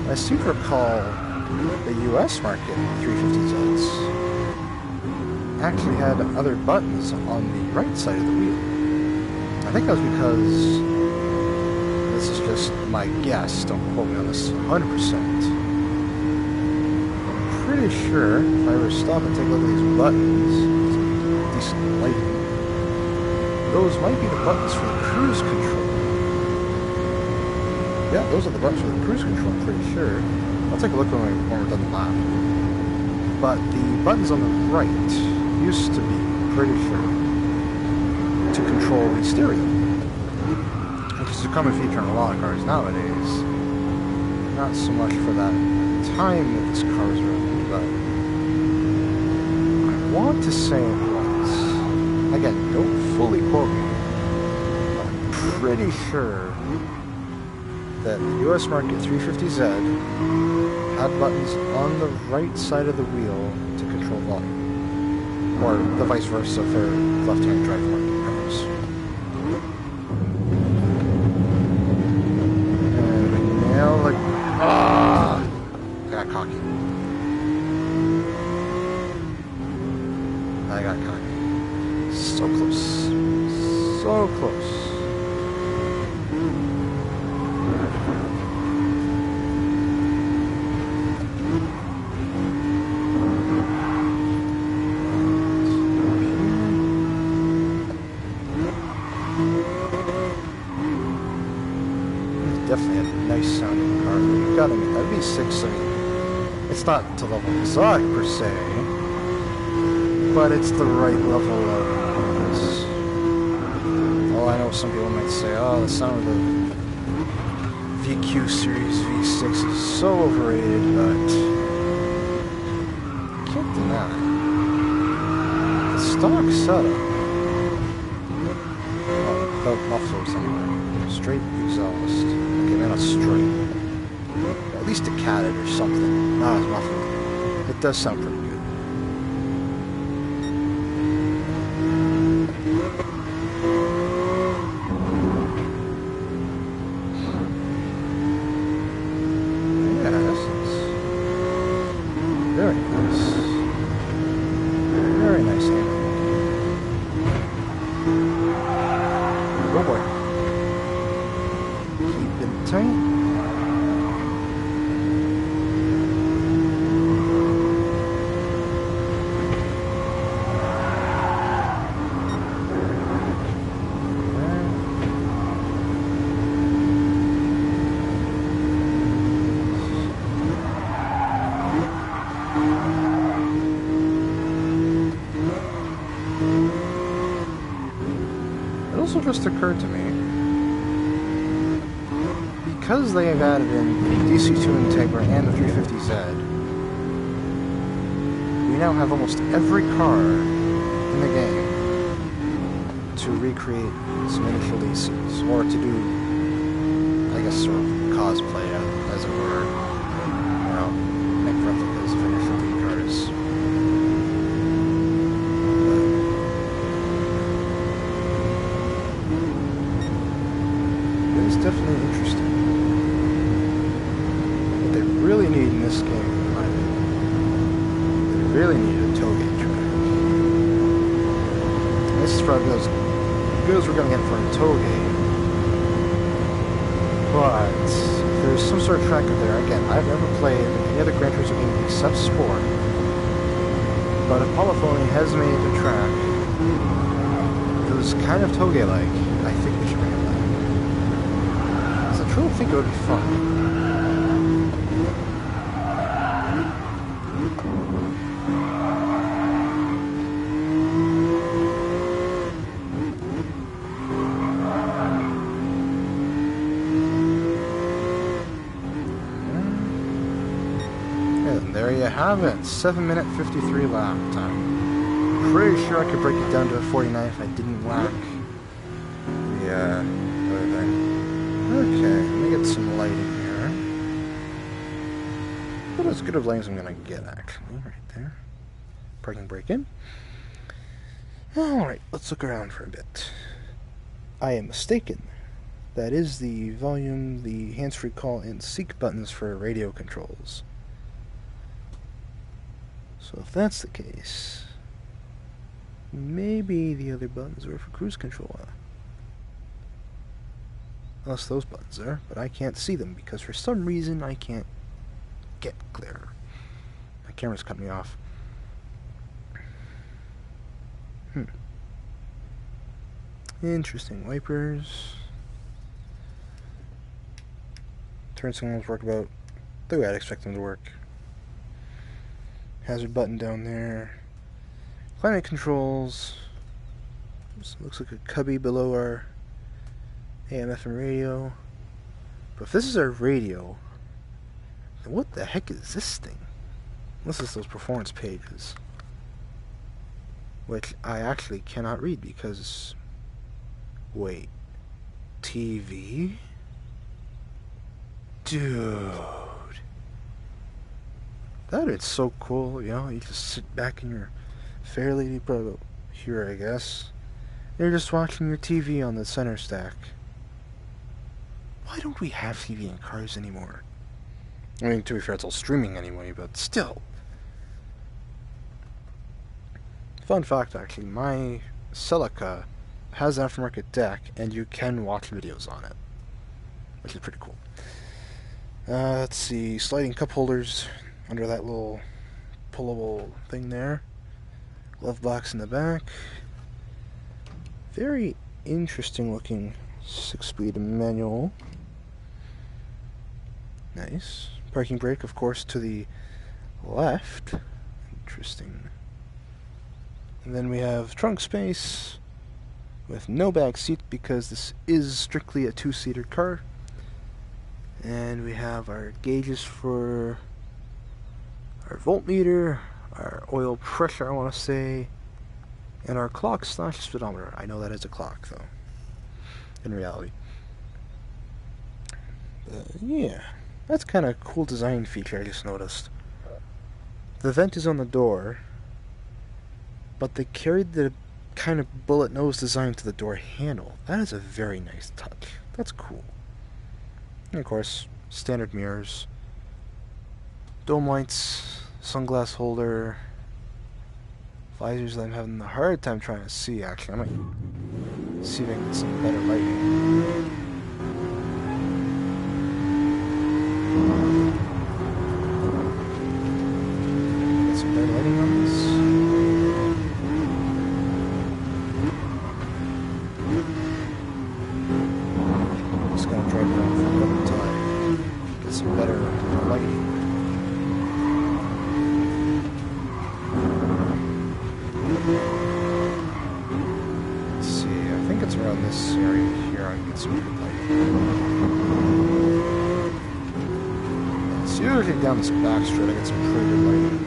I seem to recall the US market 350Zs actually had other buttons on the right side of the wheel. I think that was because, this is just my guess, don't quote me on this 100%. I'm pretty sure if I were to stop and take a look at these buttons, some decent lighting, those might be the buttons for the cruise control. Yeah, those are the buttons for the cruise control, I'm pretty sure. I'll take a look when we're done the lap. But the buttons on the right used to be, pretty sure, to control the stereo, which is a common feature on a lot of cars nowadays. Not so much for that time that this car was running, but I want to say it was. Again, don't fully quote me, but I'm pretty sure that the US market 350Z had buttons on the right side of the wheel to control volume, or the vice versa for left-hand drive market cars. And we nail the... Ah! I got cocky. I got cocky. So close. So close. V6, I mean, it's not to level exotic per se, but it's the right level of performance. Oh, I know some people might say, oh, the sound of the VQ Series V6 is so overrated, but can't deny the stock setup. Well, without mufflers anyway. Straight exhaust. Okay, maybe not straight. At least a catted or something. Not as muffled. It does sound pretty good. Very nice. Very nice handling. Oh boy. Keep it tight. It also just occurred to me, because they have added in the DC2 Integra and the 350Z, we now have almost every car in the game to recreate some initial DCs, or to do, I guess, sort of cosplay, as it were, you know, make replicas of initial D cars. It's definitely interesting. What they really need in this game, in my opinion, they really need a tailgate track. And this is probably as good as we're going to get for a tailgate. But if there's some sort of track up there, again, I've never played any other Gran Turismo game except Sport. But if Polyphony has made a track that was kind of tailgate-like, I think we should bring it back. I really think it would be fun. And there you have it. 7-minute 53 lap time. Pretty sure I could break it down to a 49 if I didn't whack the other thing. Okay, let me get some lighting here. About as good of lighting as I'm gonna get, actually, right there. Parking brake in. Alright, let's look around for a bit. I am mistaken. That is the volume, the hands-free call, and seek buttons for radio controls. So if that's the case, maybe the other buttons are for cruise control. Unless those buttons are, but I can't see them because for some reason I can't get clear. My camera's cut me off. Interesting. Wipers. Turn signals work about the way I'd expect them to work. Hazard button down there. Climate controls. This looks like a cubby below our AM, FM radio. But if this is our radio, then what the heck is this thing? This is those performance pages, which I actually cannot read because, wait, TV? Dude, that is so cool. You know, you just sit back in your fairly probably here, I guess. You're just watching your TV on the center stack. Why don't we have TV in cars anymore? I mean, to be fair, it's all streaming anyway, but still. Fun fact, actually, my Celica has an aftermarket deck, and you can watch videos on it, which is pretty cool. Let's see, sliding cup holders under that little pullable thing there. Glove box in the back. Very interesting looking 6-speed manual. Nice. Parking brake, of course, to the left. Interesting. And then we have trunk space with no back seat because this is strictly a two-seater car. And we have our gauges for our voltmeter, our oil pressure, I want to say, and our clock / speedometer. I know that is a clock, though, in reality. Yeah, that's kind of a cool design feature I just noticed. The vent is on the door, but they carried the kind of bullet nose design to the door handle. That is a very nice touch. That's cool. And of course, standard mirrors, dome lights, sunglass holder, visors that I'm having a hard time trying to see, actually. I might see if I can get some better lighting. Get some better lighting on this. Just gonna drive around for a little time. Get some better lighting. Let's see, I think it's around this area here I can get some good lighting. It's usually down this back street I get some pretty good lighting.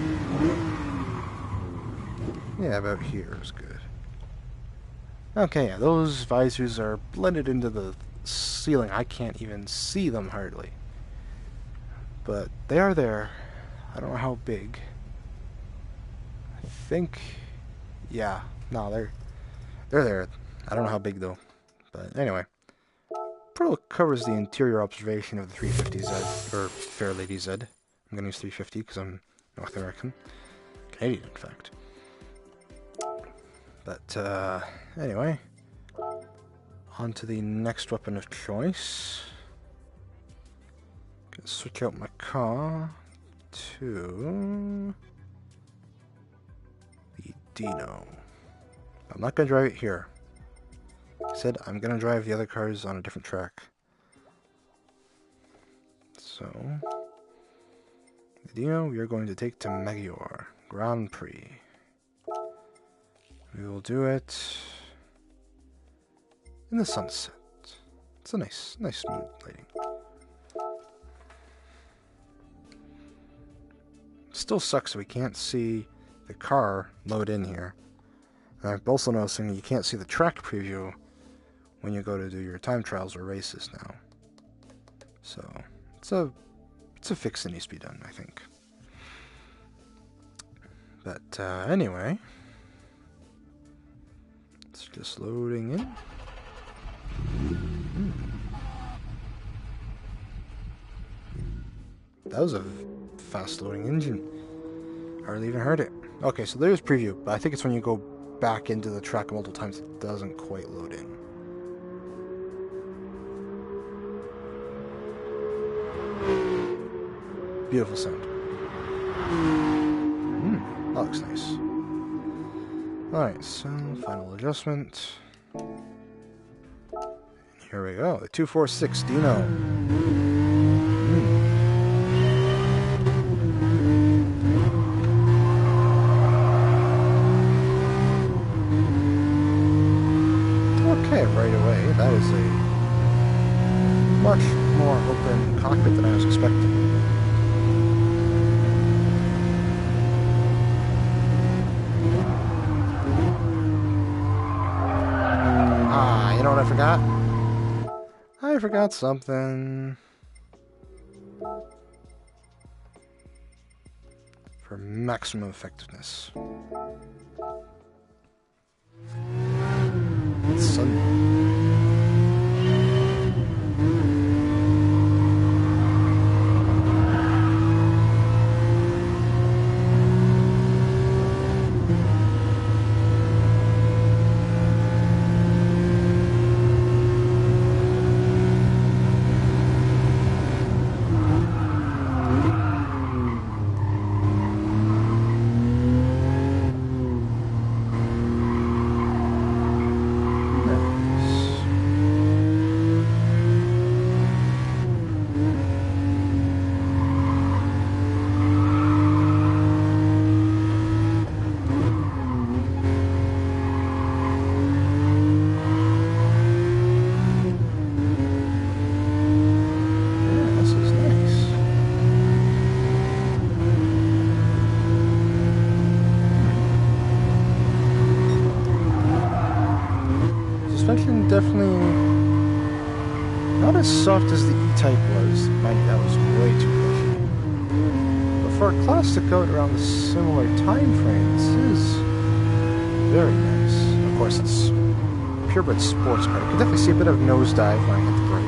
Yeah, about here is good. Okay, yeah, those visors are blended into the ceiling. I can't even see them hardly. But they are there. I don't know how big. I think, yeah, no, they're there. I don't know how big though. But anyway, Pro covers the interior observation of the 350Z, or Fairlady Z. I'm gonna use 350 because I'm North American, Canadian, in fact. But anyway, on to the next weapon of choice. Gonna switch out my car to the Dino. I'm not gonna drive it here. I said I'm gonna drive the other cars on a different track. So, the Dino we are going to take to Maggior Grand Prix. We will do it in the sunset. It's a nice smooth lighting. Still sucks we can't see the car load in here. And I'm also noticing you can't see the track preview when you go to do your time trials or races now. So it's a fix that needs to be done, I think. But anyway, it's just loading in. That was a fast loading engine. Hardly even heard it. Okay, so there's preview, but I think it's when you go back into the track multiple times it doesn't quite load in. Beautiful sound. That looks nice. Alright, so final adjustment. Here we go, the 246 Dino. Okay, right away, that is a much more open cockpit than I was expecting. You know what I forgot? I forgot something. For maximum effectiveness. Sun. definitely not as soft as the E-Type was. That was way too pushy. But for a class to go around a similar time frame, this is very nice. Of course, it's purebred sports car. You can definitely see a bit of nosedive when I hit the brake.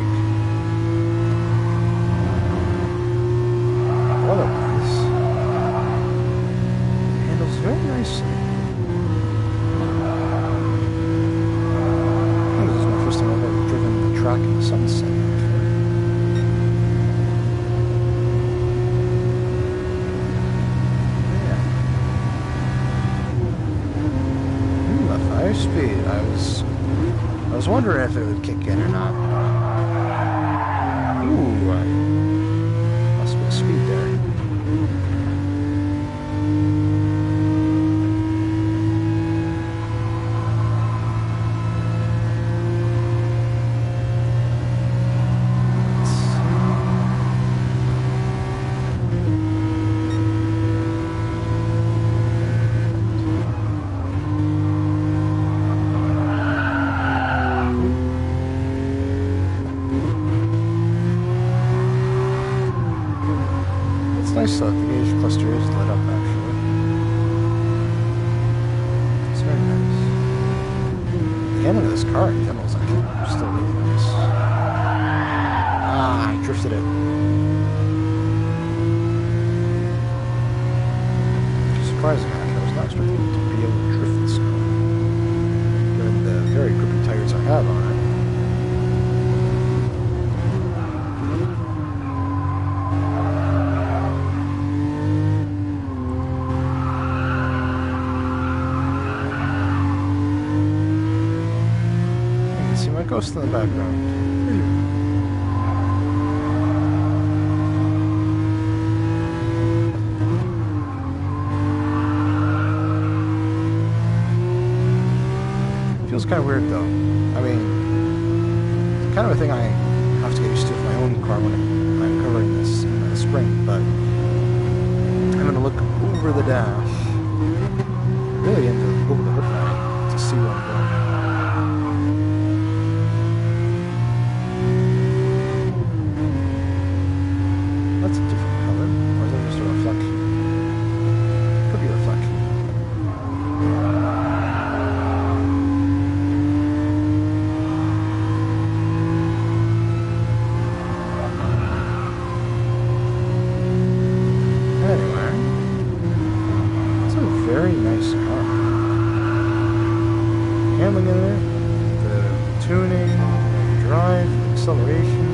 Otherwise, it handles very nicely. This is my first time I've ever driven the track in the sunset. Yeah. 5-speed. I was wondering if it would kick in or not. Ooh, must be speed there. It's nice that the gauge cluster is lit up, actually. It's very nice. The handling of this car in general is actually still really nice. Ah, I drifted it. Which is surprising, actually. I was not expecting to be able to drift this car, given the very grippy tires I have on it. Ghost in the background. Feels kind of weird though. I mean, it's kind of a thing I have to get used to with my own car when I'm covering this in the spring, but I'm going to look over the dash, really over the hood now, to see where I'm going. That's a different color, or is that just a reflection? Could be a reflection. Anyway, it's a very nice car. Handling in there, the tuning, the drive, the acceleration,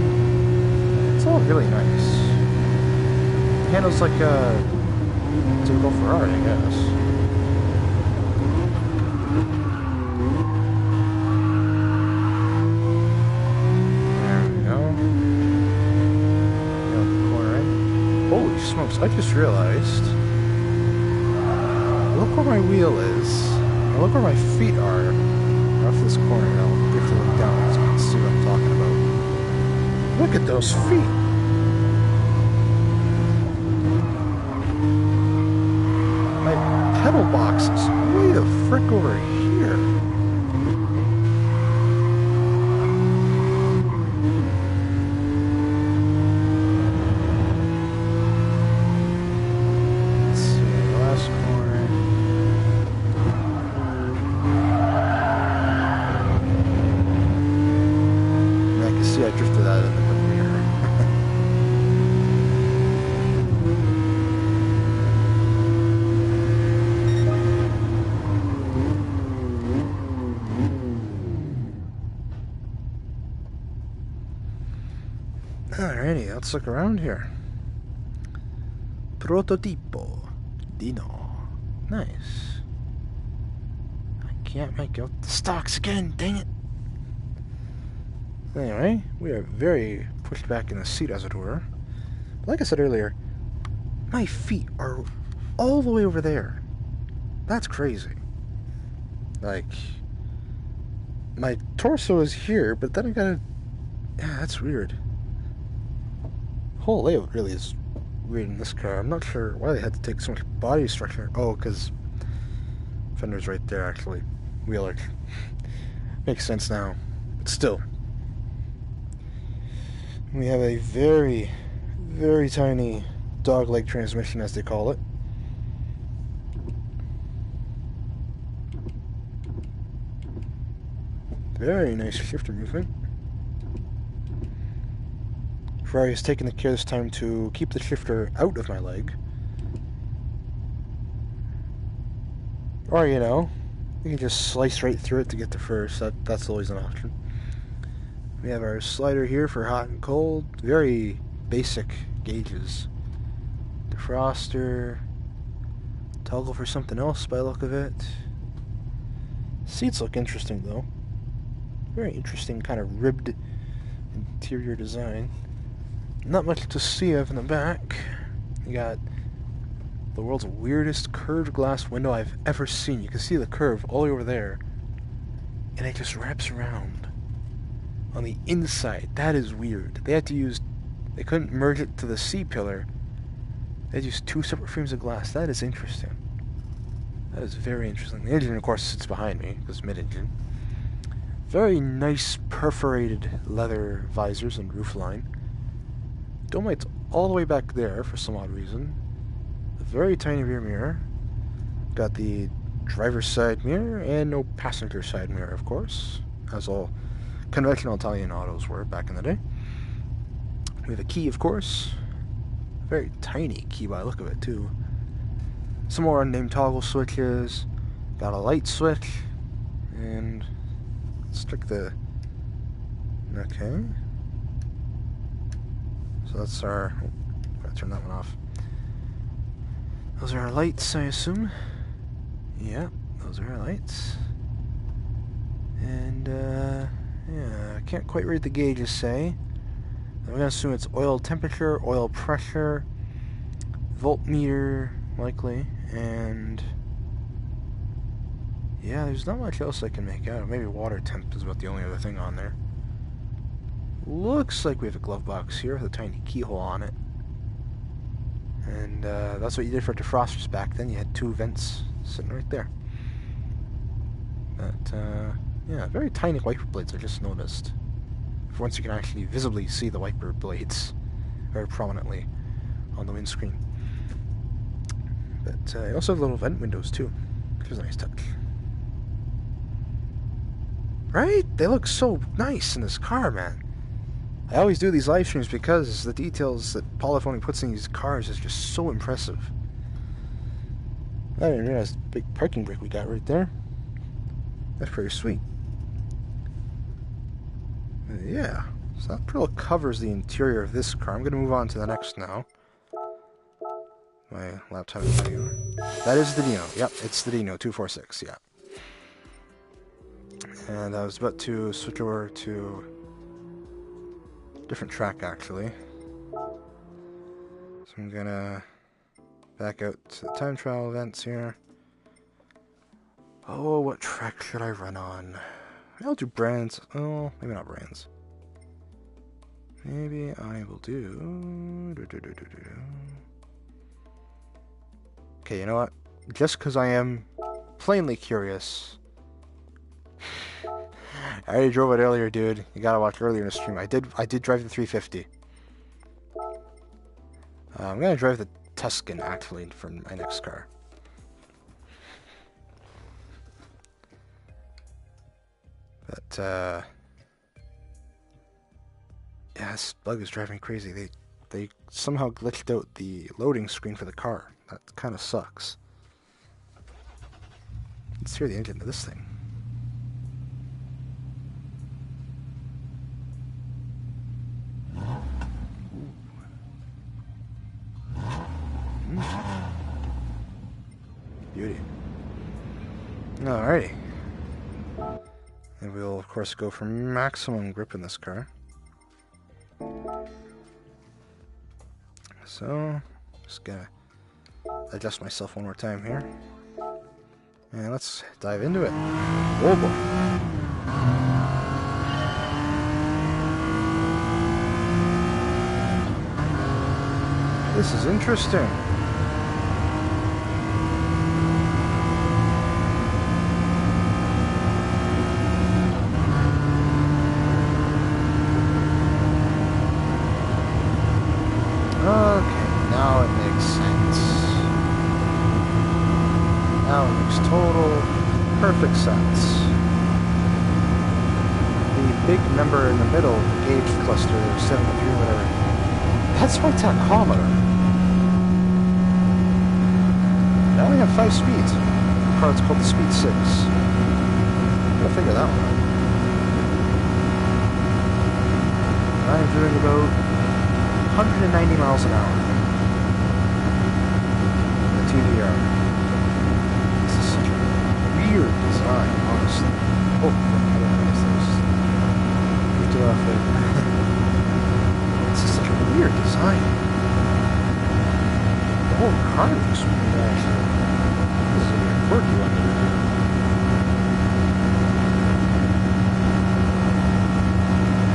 it's all really nice. Handles like a typical Ferrari, I guess. There we go. Nailed the corner in. Holy smokes, I just realized. Look where my wheel is. And look where my feet are. Off this corner, I'll briefly look down so you can see what I'm talking about. Look at those feet. Pedal boxes way the frick over here. Let's see, last corner. I can see I drifted out of the rear. Alrighty, let's look around here. Prototipo Dino. Nice. I can't make out the stocks again, dang it. Anyway, we are very pushed back in the seat, as it were. But like I said earlier, my feet are all the way over there. That's crazy. Like, my torso is here, but then I gotta... Yeah, that's weird. Whole layout really is weird in this car. I'm not sure why they had to take so much body structure. Oh, because fender's right there, actually. Wheel arch. Makes sense now. still. We have a very, very tiny dog-leg transmission, as they call it. Very nice shifter movement. Ferrari has taken the care this time to keep the shifter out of my leg. Or, you know, you can just slice right through it to get to first. That's always an option. We have our slider here for hot and cold. Very basic gauges. Defroster. Toggle for something else by the look of it. Seats look interesting though. Very interesting kind of ribbed interior design. Not much to see of in the back. You got the world's weirdest curved glass window I've ever seen. You can see the curve all the way over there. And it just wraps around on the inside. That is weird. They couldn't merge it to the C-pillar. They had to use two separate frames of glass. That is interesting. That is very interesting. The engine, of course, sits behind me, because mid-engine. Very nice perforated leather visors and roofline. Dome lights all the way back there for some odd reason. A very tiny rear mirror. Got the driver's side mirror and no passenger side mirror, of course, as all conventional Italian autos were back in the day. We have a key, of course. A very tiny key by the look of it, too. Some more unnamed toggle switches. Got a light switch. And let's check the... Okay. So that's our... Oh, gotta turn that one off. Those are our lights, I assume. Yeah, those are our lights. And, yeah, I can't quite read the gauges say. I'm gonna assume it's oil temperature, oil pressure, voltmeter, likely, and... yeah, there's not much else I can make out. Maybe water temp is about the only other thing on there. Looks like we have a glove box here with a tiny keyhole on it. And that's what you did for defrosters back then. You had two vents sitting right there. But, yeah, very tiny wiper blades I just noticed. For once you can actually visibly see the wiper blades very prominently on the windscreen. But you also have little vent windows too, which is a nice touch. Right? They look so nice in this car, man. I always do these live streams because the details that Polyphony puts in these cars is just so impressive. I didn't realize the big parking brake we got right there. That's pretty sweet. Yeah, so that pretty well covers the interior of this car. I'm going to move on to the next now. My laptop is video. That is the Dino. Yep, it's the Dino 246, yeah. And I was about to switch over to a different track, actually. So I'm going to back out to the time trial events here. Oh, what track should I run on? Maybe I'll do Brands. Oh, maybe not Brands. Maybe I will do... Okay, you know what? Just because I am plainly curious. I already drove it earlier, dude. You gotta watch earlier in the stream. I did drive the 350. I'm gonna drive the Tuscan, actually, for my next car. But, yeah, this bug is driving me crazy. They somehow glitched out the loading screen for the car. That kind of sucks. Let's hear the engine of this thing. Beauty. Alrighty. And we'll, of course, go for maximum grip in this car. So, just gonna adjust myself one more time here. And let's dive into it. Oh boy. This is interesting. Now it makes total, perfect sense. The big number in the middle, the gauge cluster, 73, whatever, that's my tachometer. Now we have 5 speeds. The car's called the Speed 6. Gotta figure that one out. I'm doing about 190 miles an hour. The TVR. This is such a weird design, honestly. Oh, I didn't notice those. Lift it off there. This is such a weird design. The whole car looks weird, actually. This is a weird quirky one that we're doing.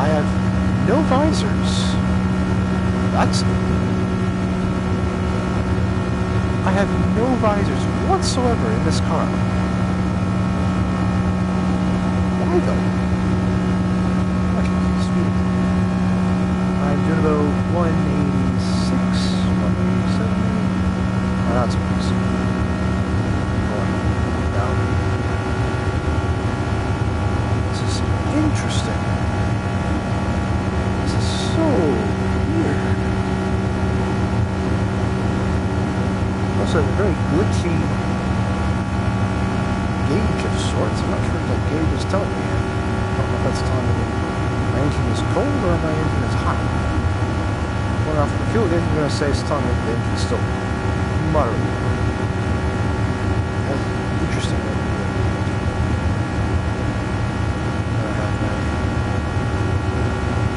I have no visors. That's... I have no visors whatsoever in this car. Why though? Okay, sweet. I'm doing about 186, 187. Oh, that's amazing. Going down. This is interesting. This is so weird. Also, a very glitchy gauge of sorts. I'm not sure what that gauge is telling me. I don't know if that's telling me my engine is cold or my engine is hot. Going off the fuel gauge, I'm going to say it's telling me the engine is still moderately warm. That's interesting.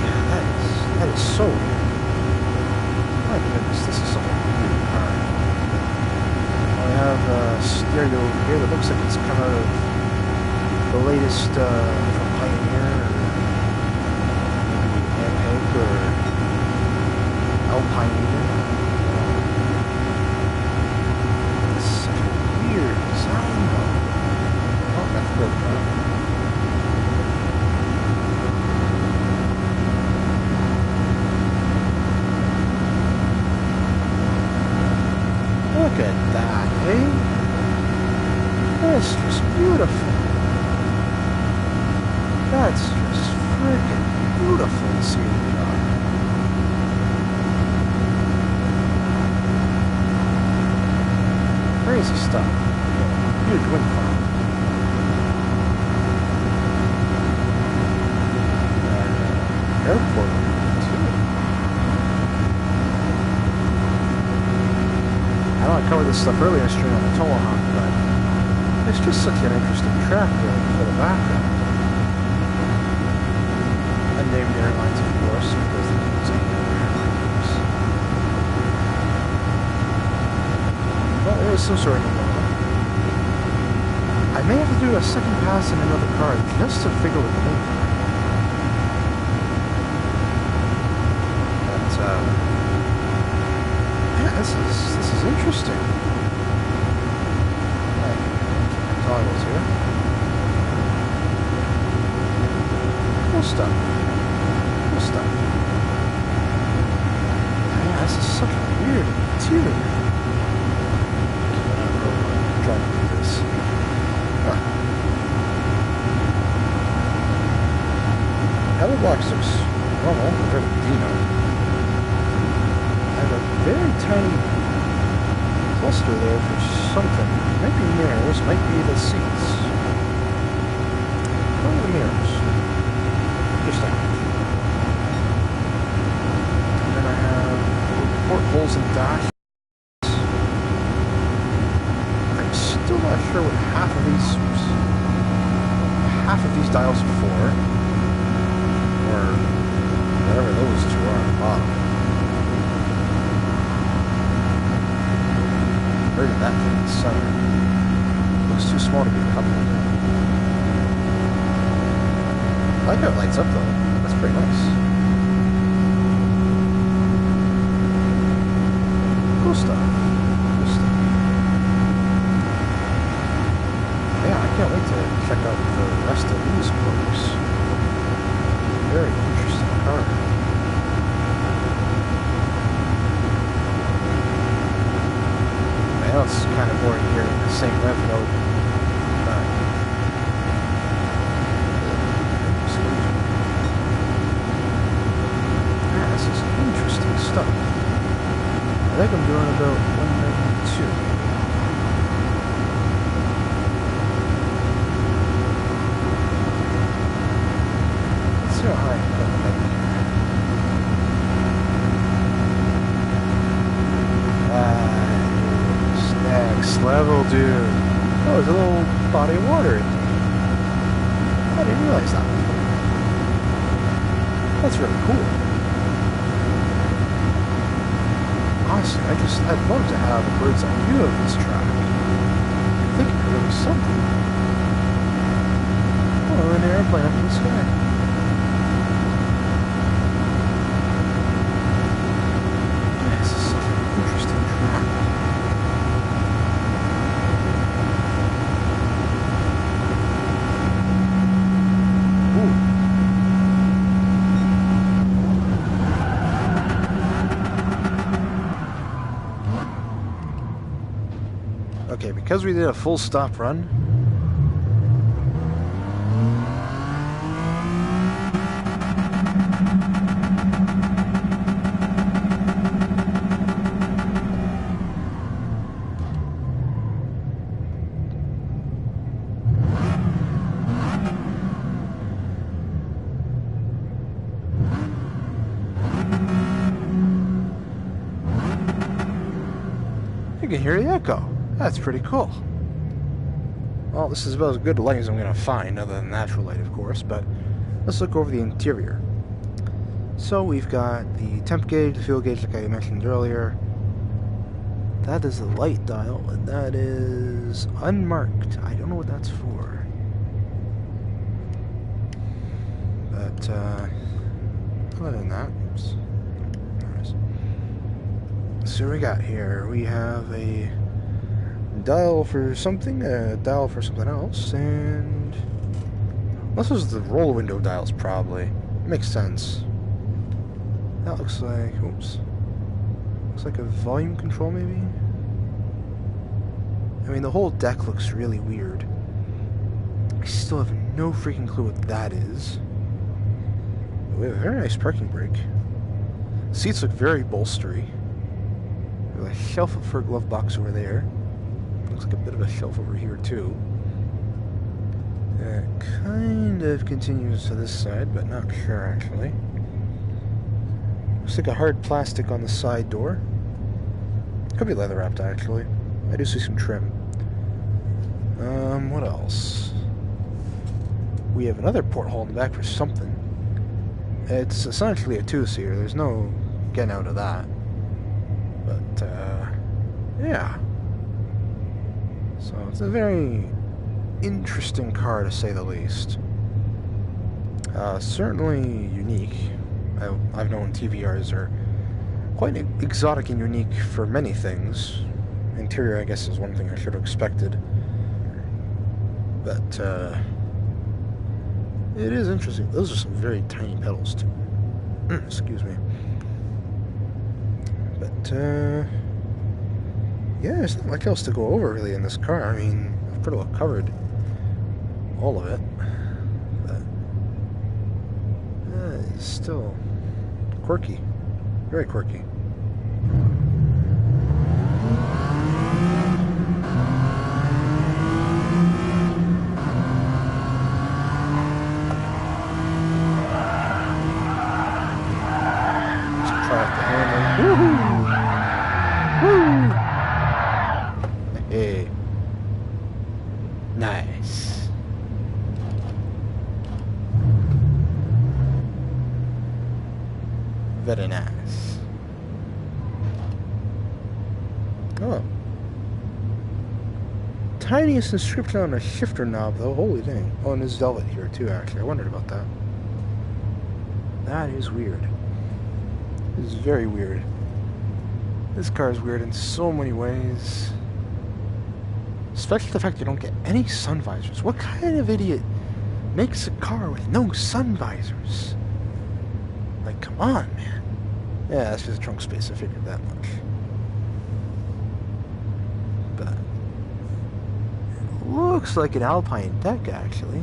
Yeah, that is so weird. My goodness, this is such a weird car. We have a stereo over here that looks like it's come out of the latest from Pioneer or maybe Ampeg or Alpine even. It's such a weird design though. Oh, that's broken up. Look at that, eh? That's just beautiful. That's just freaking beautiful to see the car. Crazy stuff. Huge wind farm. Airport. I know I covered this stuff earlier in the stream on the Tomahawk, but it's just such an interesting track for the background. Unnamed airlines, of course, because they didn't say airlines. Well, there is some sort of dilemma. I may have to do a second pass in another car just to figure what the name is. This is interesting. Right. Toggles here. Cool stuff. Cool stuff. Yeah, this is such a weird interior. I'm trying to do this. Hello box looks normal compared to Dino. A very tiny cluster there for something. Might be mirrors, might be the seats. Probably the mirrors. Interesting. And then I have little portholes and dash. I'm still not sure what half of these dials are for. Or whatever those two are on the bottom. Where did that fit in the center? Looks too small to be coupled. I like how it lights up though. That's pretty nice. Cool stuff. Cool stuff. Yeah, I can't wait to check out the rest of these cars. Very interesting car. it's kind of boring hearing the same rev note. But yeah, this is interesting stuff. I think I'm doing about 192. Let's see how high I can put the thing here. Next level, dude. Oh, there's a little body of water in there. I didn't realize that before. That's really cool. Honestly, I'd love to have a bird's eye view of this track. I think it could be something. Oh, an airplane up in the sky. Yeah, this is such an interesting track. Okay, because we did a full stop run, you can hear the echo. That's pretty cool. Well, this is about as good a light as I'm going to find, other than natural light, of course, but let's look over the interior. So we've got the temp gauge, the fuel gauge, like I mentioned earlier. That is the light dial, and that is unmarked. I don't know what that's for. But, other than that, oops. So we got here, we have a dial for something, a dial for something else, and this is the roll window dials, probably. Makes sense. That looks like, oops, looks like a volume control, maybe? I mean, the whole deck looks really weird. I still have no freaking clue what that is. We have a very nice parking brake. Seats look very bolstery. There's a shelf for a glove box over there. Looks like a bit of a shelf over here, too. It kind of continues to this side, but not sure, actually. Looks like a hard plastic on the side door. Could be leather wrapped, actually. I do see some trim. What else? We have another porthole in the back for something. It's essentially a two-seater. There's no getting out of that. But, yeah. So it's a very interesting car, to say the least. Certainly unique. I've known TVRs are quite exotic and unique for many things. Interior, I guess, is one thing I should have expected. But, it is interesting. Those are some very tiny pedals, too. Excuse me. But, yeah, there's not much else to go over, really, in this car. I mean, I've pretty well covered all of it. But, it's still quirky. Very quirky. Hey. Nice. Very nice. Oh. Tiniest inscription on a shifter knob, though. Holy thing. Oh, and there's velvet here, too, actually. I wondered about that. That is weird. This is very weird. This car is weird in so many ways. Especially the fact you don't get any sun visors. What kind of idiot makes a car with no sun visors? Like, come on, man. Yeah, that's just trunk space. I figured that much. looks like an Alpine deck, actually.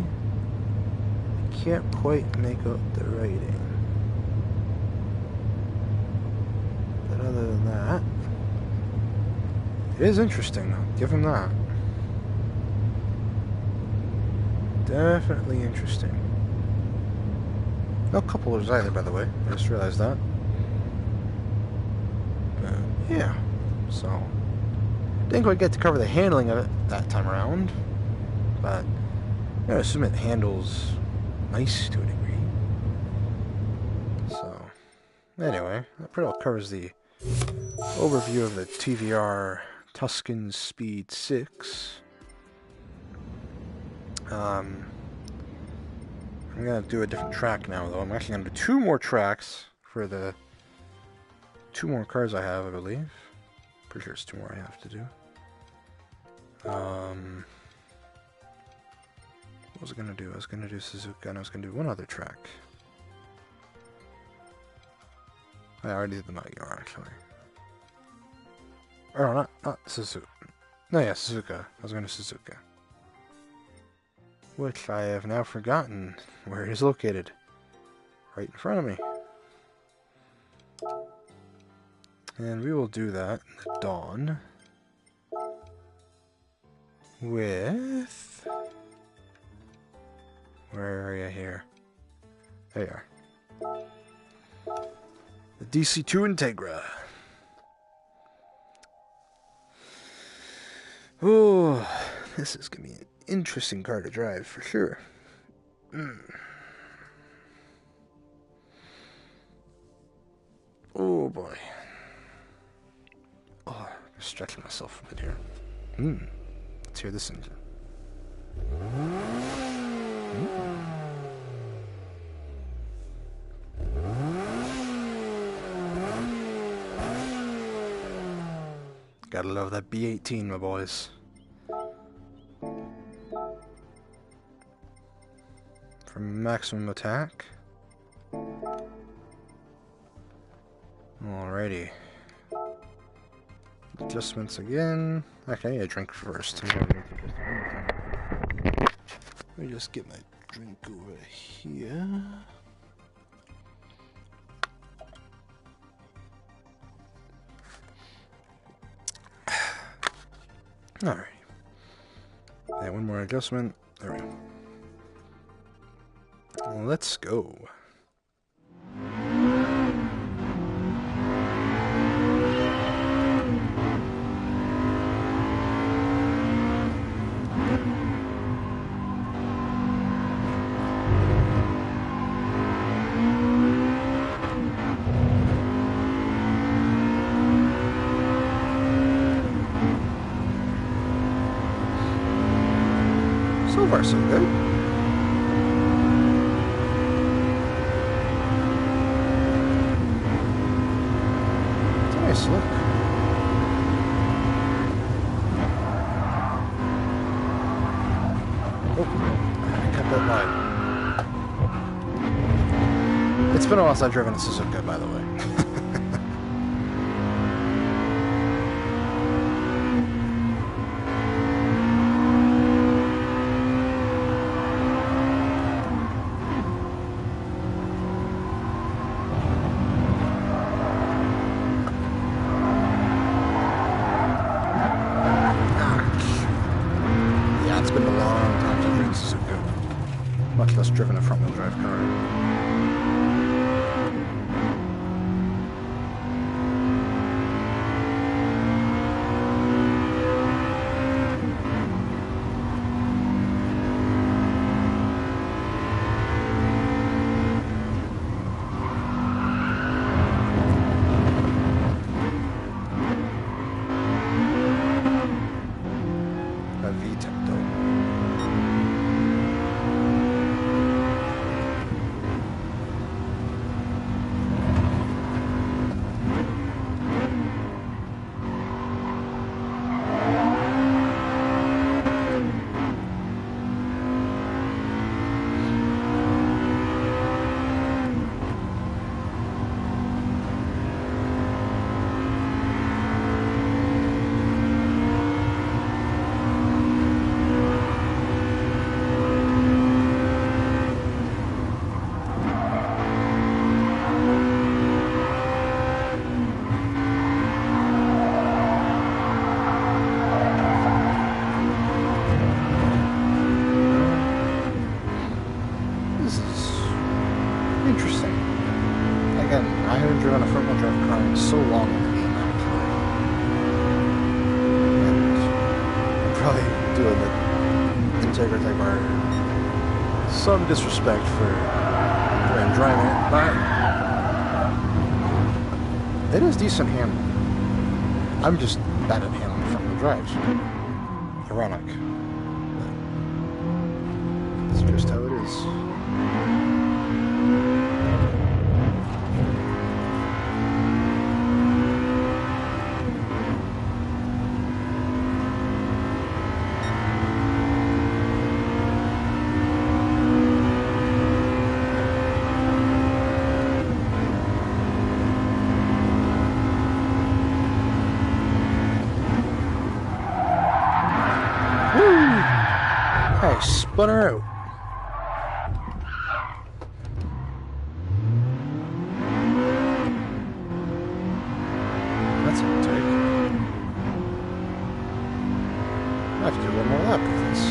Can't quite make out the writing. But other than that, it is interesting. I'll give him that. Definitely interesting. No couplers either, by the way. I just realized that. Yeah. So, didn't quite get to cover the handling of it that time around. But, I assume it handles nice to a degree. So, anyway, that pretty well covers the overview of the TVR Tuscan Speed 6. I'm going to do a different track now, though. I'm actually going to do 2 more tracks for the 2 more cars I have, I believe. Pretty sure it's 2 more I have to do. What was I going to do? I was going to do Suzuka, and I was going to do one other track. I already did the Magyar, actually. Or no, not Suzuka. No, yeah, Suzuka. I was going to Suzuka. Which I have now forgotten where it is located. Right in front of me. And we will do that in the dawn. With... Where are you here? There you are. The DC2 Integra. Oh, this is going to be an interesting car to drive, for sure. Oh, boy. Oh, I'm stretching myself a bit here. Let's hear this engine. Gotta love that B18, my boys. For maximum attack. Alrighty. Adjustments again. Okay, I need a drink first. Let me just get my drink over here. Alright. Yeah, one more adjustment. There we go. Let's go. So far, so good. It's a nice look. Oh, I kept that line. It's been a while since I've driven a Suzuka, by the way. Much less driven a front-wheel drive car. A VTEC though. probably doing the Integra Type R some disrespect for driving it, but it is decent handling. I'm just bad at handling front-wheel drives. Ironic. But it's just how it is. I spun her out. That's a take. I have to do one more lap of this.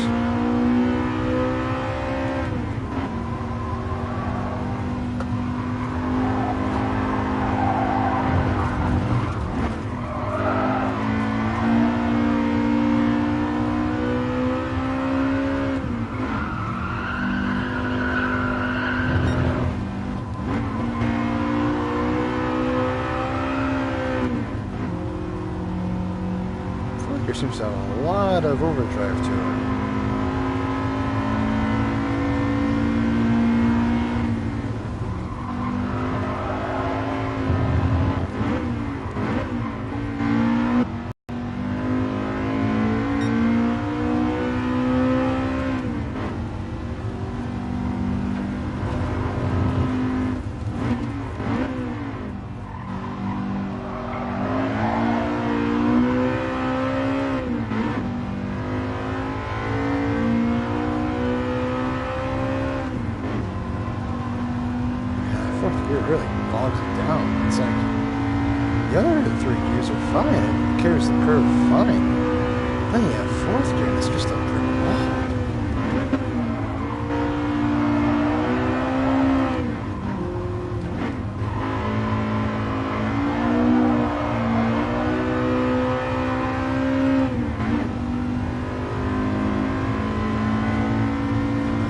There seems to have a lot of overdrive to it. It really bogs it down. It's like the other three gears are fine. It carries the curve fine. Then you have fourth gear and it's just a brick wall.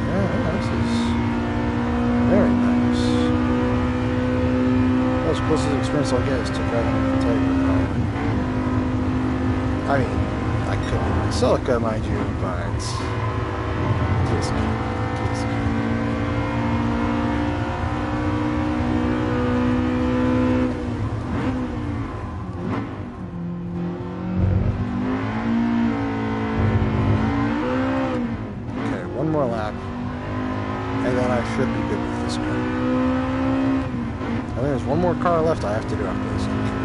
Yeah, this is very nice. Closest experience I'll get is to driving with the Tiger, probably. I mean, I could do Celica, mind you, but just okay, one more lap, and then I should be good with this car. I think there's one more car left I have to do after this, actually.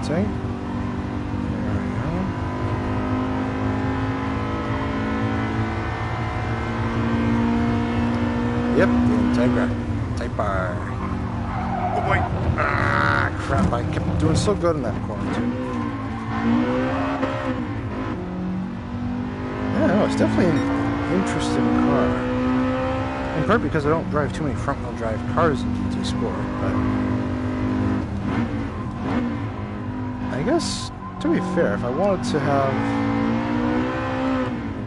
There we go. Yep, the Integra Type R. Oh boy! Ah, crap! I kept doing so good in that corner too. Yeah, no, it's definitely an interesting car. In part because I don't drive too many front-wheel drive cars in GT Sport, but I guess, to be fair, if I wanted to have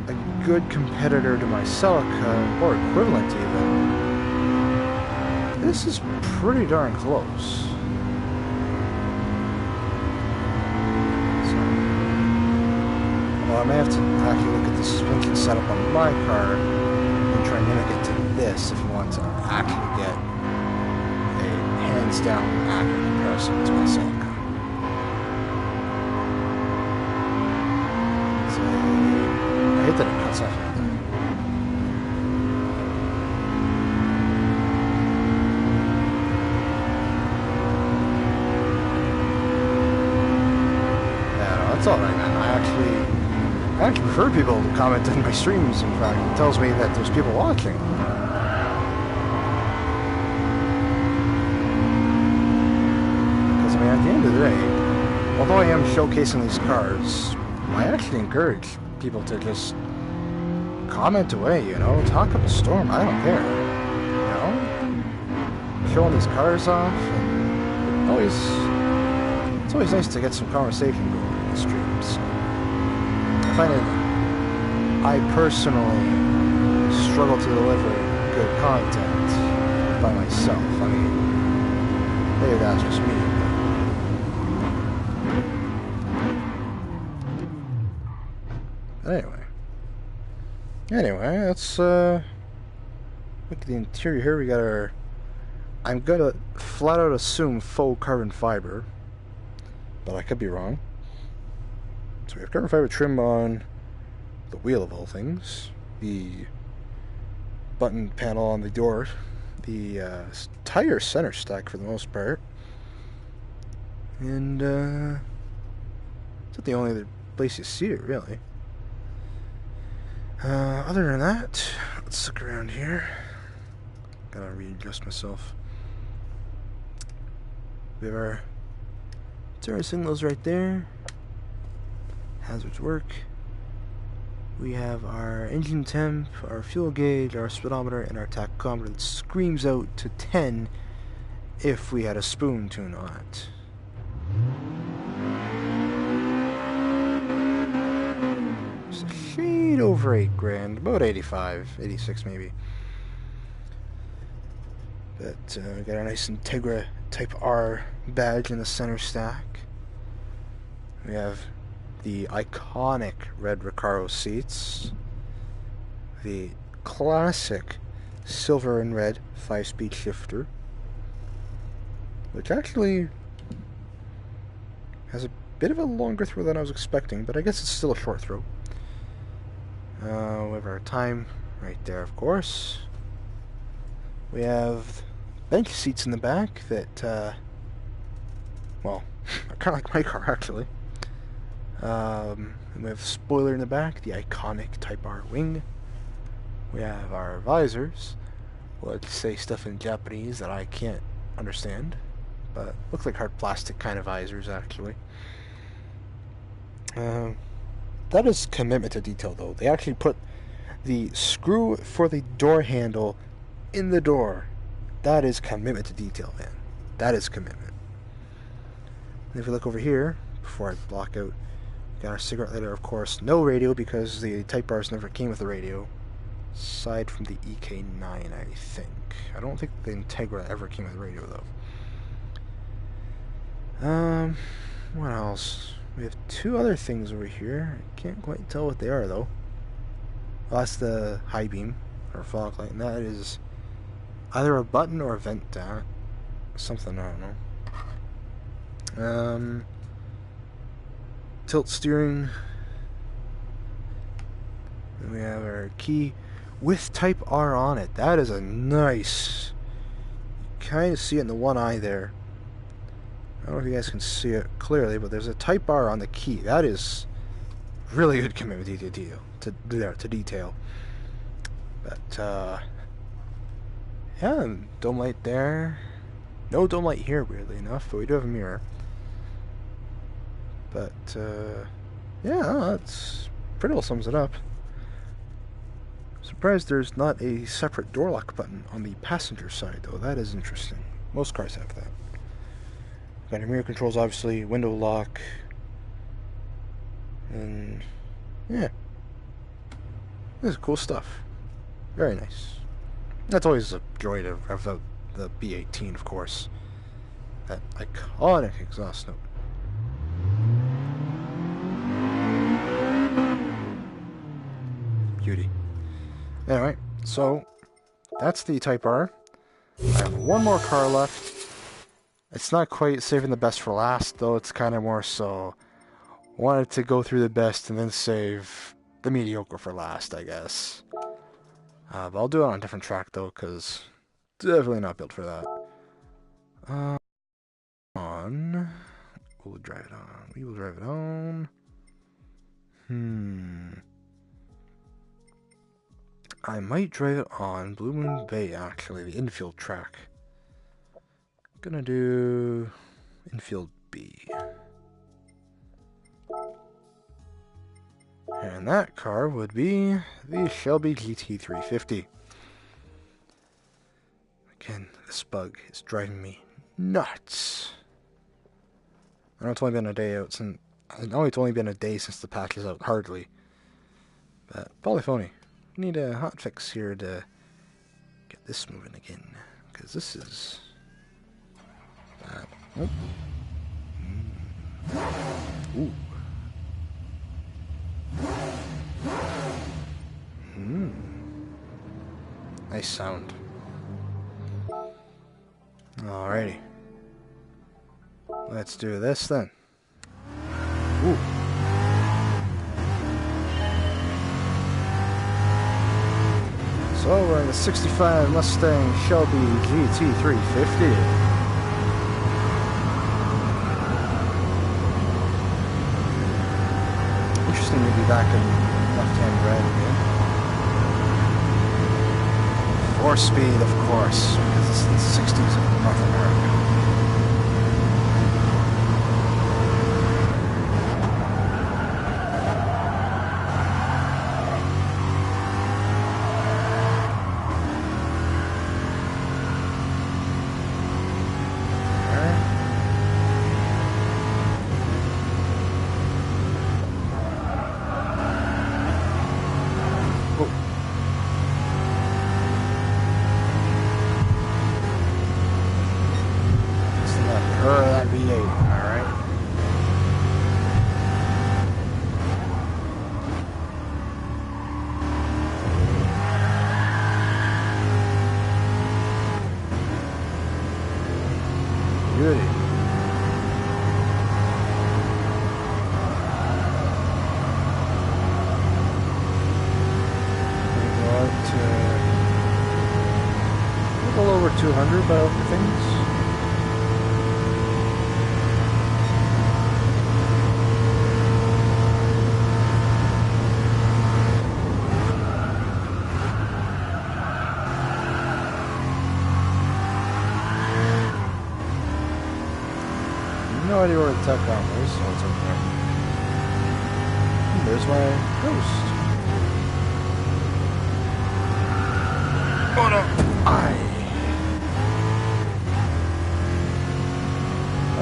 a good competitor to my Celica, or equivalent even, this is pretty darn close. So, well, I may have to actually look at the suspension setup on my car and try and mimic it to this if you want to actually get a hands-down accurate comparison to my Celica. and stuff like that. Yeah, no, that's alright, man. I actually prefer people to comment on my streams, in fact. It tells me that there's people watching. Because, I mean, at the end of the day, although I am showcasing these cars, I actually encourage people to just comment away, you know? Talk up a storm, I don't care. You know? Showing these cars off, and it's always nice to get some conversation going in the streams. I find it, I personally struggle to deliver good content by myself. I mean, maybe that's just me. But anyway, let's look at the interior here. We got our, I'm gonna flat out assume faux carbon fiber, but I could be wrong. So we have carbon fiber trim on the wheel of all things, the button panel on the door, the tire center stack for the most part, and it's the only other place you see it really. Other than that, let's look around here. Gotta readjust myself. We have our turn signals right there. Hazards work. We have our engine temp, our fuel gauge, our speedometer, and our tachometer that screams out to 10 if we had a spoon tune on it. It's a shade over $8,000, about 85, 86 maybe. But we got a nice Integra Type R badge in the center stack. We have the iconic red Recaro seats, the classic silver and red 5-speed shifter, which actually has a bit of a longer throw than I was expecting, but I guess it's still a short throw. We have our time right there, of course. We have bench seats in the back that, well, are kind of like my car actually. And we have a spoiler in the back, the iconic Type R wing. We have our visors, which say stuff in Japanese that I can't understand, but looks like hard plastic kind of visors actually. That is commitment to detail though. They actually put the screw for the door handle in the door. That is commitment to detail, man. That is commitment. And if you look over here, before I block out, got our cigarette lighter, of course. No radio because the Type Rs never came with a radio. Aside from the EK9, I think. I don't think the Integra ever came with a radio, though. What else? We have two other things over here. I can't quite tell what they are, though. Well, that's the high beam, or fog light, and that is either a button or a vent down. Something, I don't know. Tilt steering. And we have our key with Type R on it. That is a nice. You kind of see it in the one eye there. I don't know if you guys can see it clearly, but there's a Type R on the key. That is really good commitment to detail. But yeah, dome light there. No dome light here, weirdly enough, but we do have a mirror. But yeah, that's pretty well sums it up. Surprised there's not a separate door lock button on the passenger side, though. That is interesting. Most cars have that. Got your mirror controls, obviously, window lock, and yeah, this is cool stuff. Very nice. That's always a joy to rev out the B18, of course. That iconic exhaust note. Beauty. Anyway, so that's the Type R. I have one more car left. It's not quite saving the best for last, though. It's kind of more so wanted to go through the best and then save the mediocre for last, I guess. But I'll do it on a different track, though, because definitely not built for that. We'll drive it on. We will drive it on. I might drive it on Blue Moon Bay, actually, the infield track. Gonna do infield B. And that car would be the Shelby GT350. Again, this bug is driving me nuts. I know it's only been a day out since... I know it's only been a day since the patch is out, hardly. But, polyphony. We need a hotfix here to get this moving again. Because this is... Oh. Ooh. Nice sound. Alrighty. Let's do this then. Ooh. So we're in the 65 Mustang Shelby GT350. Interesting to be back in left-hand drive again. 4-speed, of course, because it's the 60s of North America. That V8, alright. Goody. Go out to a little over 200 by other things. No idea where the tech bomb is, so it's over there. And there's my ghost. Oh no!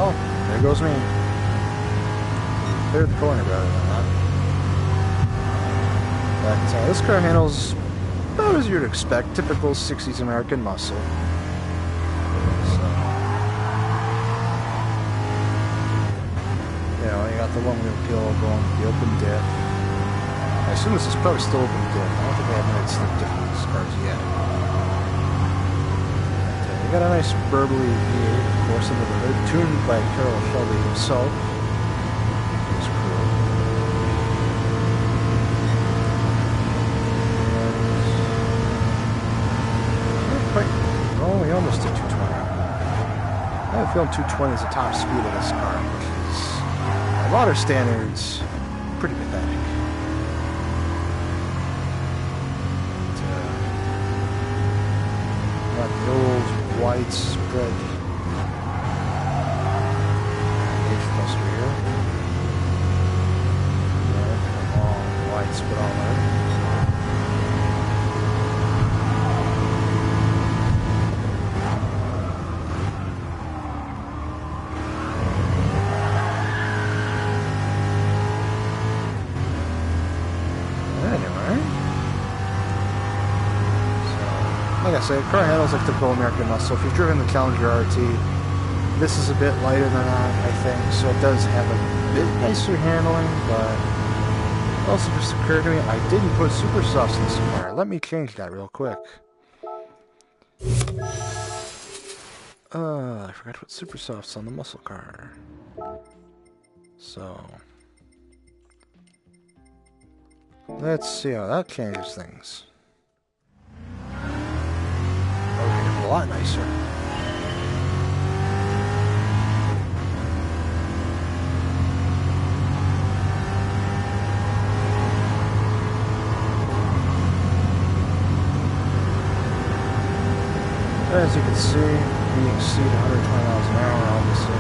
Oh, there goes me. Cleared the corner better than that. But this car handles about as you'd expect, typical 60s American muscle. The one wheel peel going to the open diff. I assume this is probably still open diff. I don't think they have made slick diff on these cars yet. But, we got a nice burbly V8, of course, under the hood, tuned by Carroll Shelby himself. It's cool. Oh, we almost did 220. I have a feeling 220 is the top speed of this car, which is... a lot of standards, pretty pathetic. Got the old widespread H cluster here. A long wide speedometer. Like I said, car handles like typical American muscle. If you've driven the Challenger RT, this is a bit lighter than that, I think, so it does have a bit nicer handling, but it also just occurred to me I didn't put super softs in this car. Let me change that real quick. I forgot to put super softs on the muscle car. So... Let's see how that changes things. Okay, a lot nicer. As you can see, we exceed 120 miles an hour, obviously.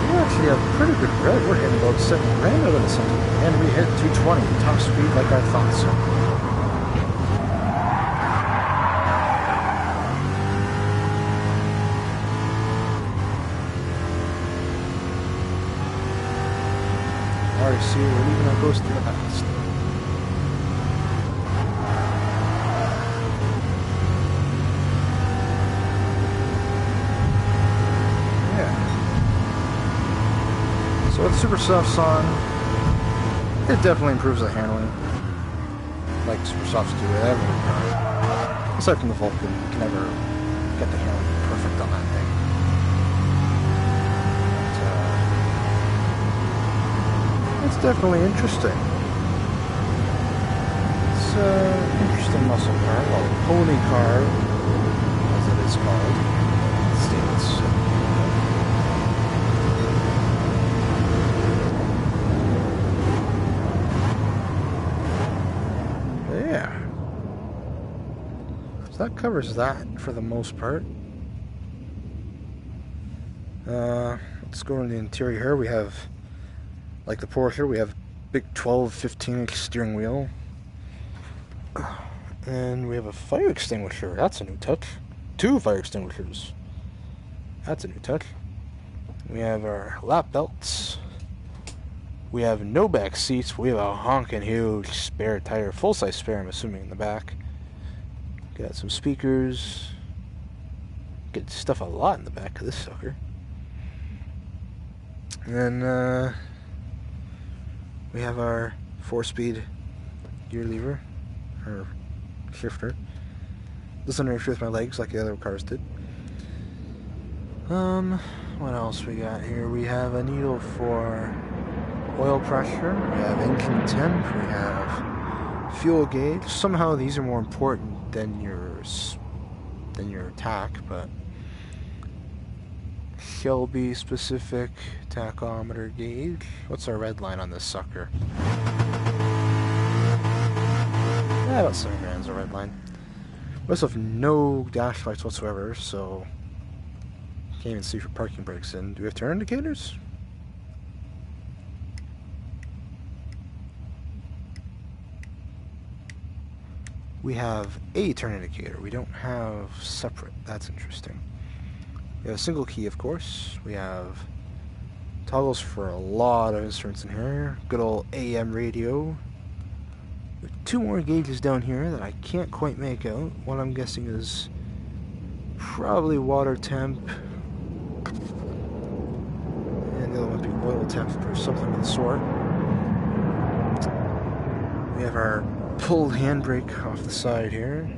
We actually have pretty good rate. We're hitting about 7 grand out of this engine. And we hit 220, top speed like I thought so. Alright, see, we're leaving our ghost in the past. So with Super Softs on, it definitely improves the handling, like Super Softs do with every car. Aside from the Vulcan, you can never get the handling perfect on that thing. But, it's definitely interesting. It's an interesting muscle car, well, pony car, as it is called in the States. So that covers that for the most part. Let's go in the interior here. We have, like the Porsche, we have big 12-15-inch steering wheel. And we have a fire extinguisher. That's a new touch. 2 fire extinguishers. That's a new touch. We have our lap belts. We have no back seats. We have a honking huge spare tire. Full-size spare, I'm assuming, in the back. Got some speakers. Get stuff a lot in the back of this sucker. And then we have our 4-speed gear lever, or shifter. Doesn't interfere with my legs like the other cars did. What else we got here? We have a needle for oil pressure. We have engine temp. We have fuel gauge. Somehow these are more important than your tack, but Shelby specific tachometer gauge. What's our red line on this sucker? Yeah, about 7 grand's a red line. We also have no dash lights whatsoever, so can't even see for parking brakes in. Do we have turn indicators? We have a turn indicator. We don't have separate. That's interesting. We have a single key, of course. We have toggles for a lot of instruments in here. Good old AM radio. We have 2 more gauges down here that I can't quite make out. One I'm guessing is probably water temp. And the other one might be oil temp or something of the sort. We have our pull handbrake off the side here.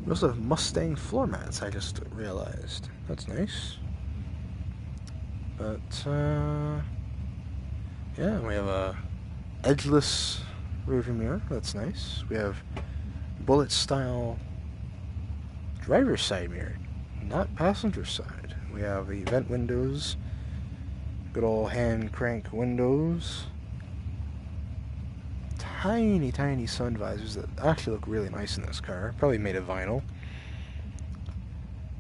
We also have Mustang floor mats, I just realized. That's nice. But, yeah, we have a edgeless rearview mirror. That's nice. We have bullet style driver's side mirror, not passenger side. We have the vent windows, good old hand crank windows. Tiny, tiny sun visors that actually look really nice in this car. Probably made of vinyl.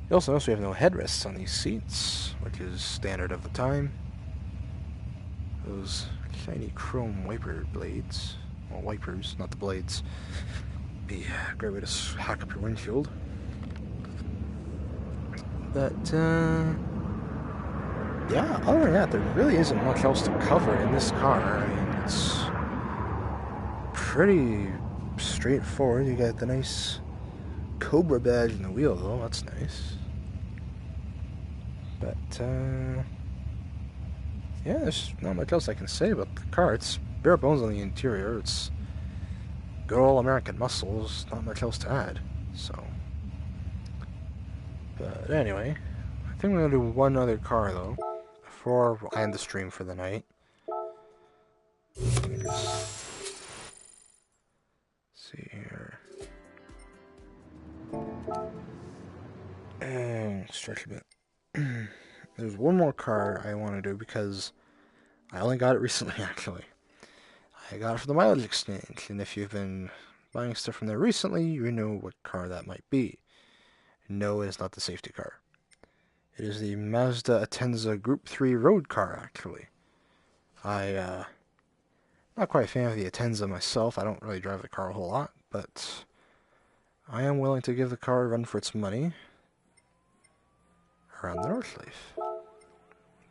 You also notice we have no headrests on these seats, which is standard of the time. Those shiny chrome wiper blades. Well, wipers, not the blades. Be a great way to hack up your windshield. But, yeah, other than that, there really isn't much else to cover in this car. I mean, it's pretty straightforward. You got the nice Cobra badge in the wheel, though. That's nice. But, yeah, there's not much else I can say about the car. It's bare bones on the interior. It's good old American muscles. Not much else to add. So, but anyway, I think we're going to do one other car, though, before I end the stream for the night. Stretch a bit. There's one more car I want to do because I only got it recently, actually. I got it from the mileage exchange, and if you've been buying stuff from there recently, you know what car that might be. No, it is not the safety car. It is the Mazda Atenza Group 3 road car, actually. Not quite a fan of the Atenza myself. I don't really drive the car a whole lot, but I am willing to give the car a run for its money around the Northleaf.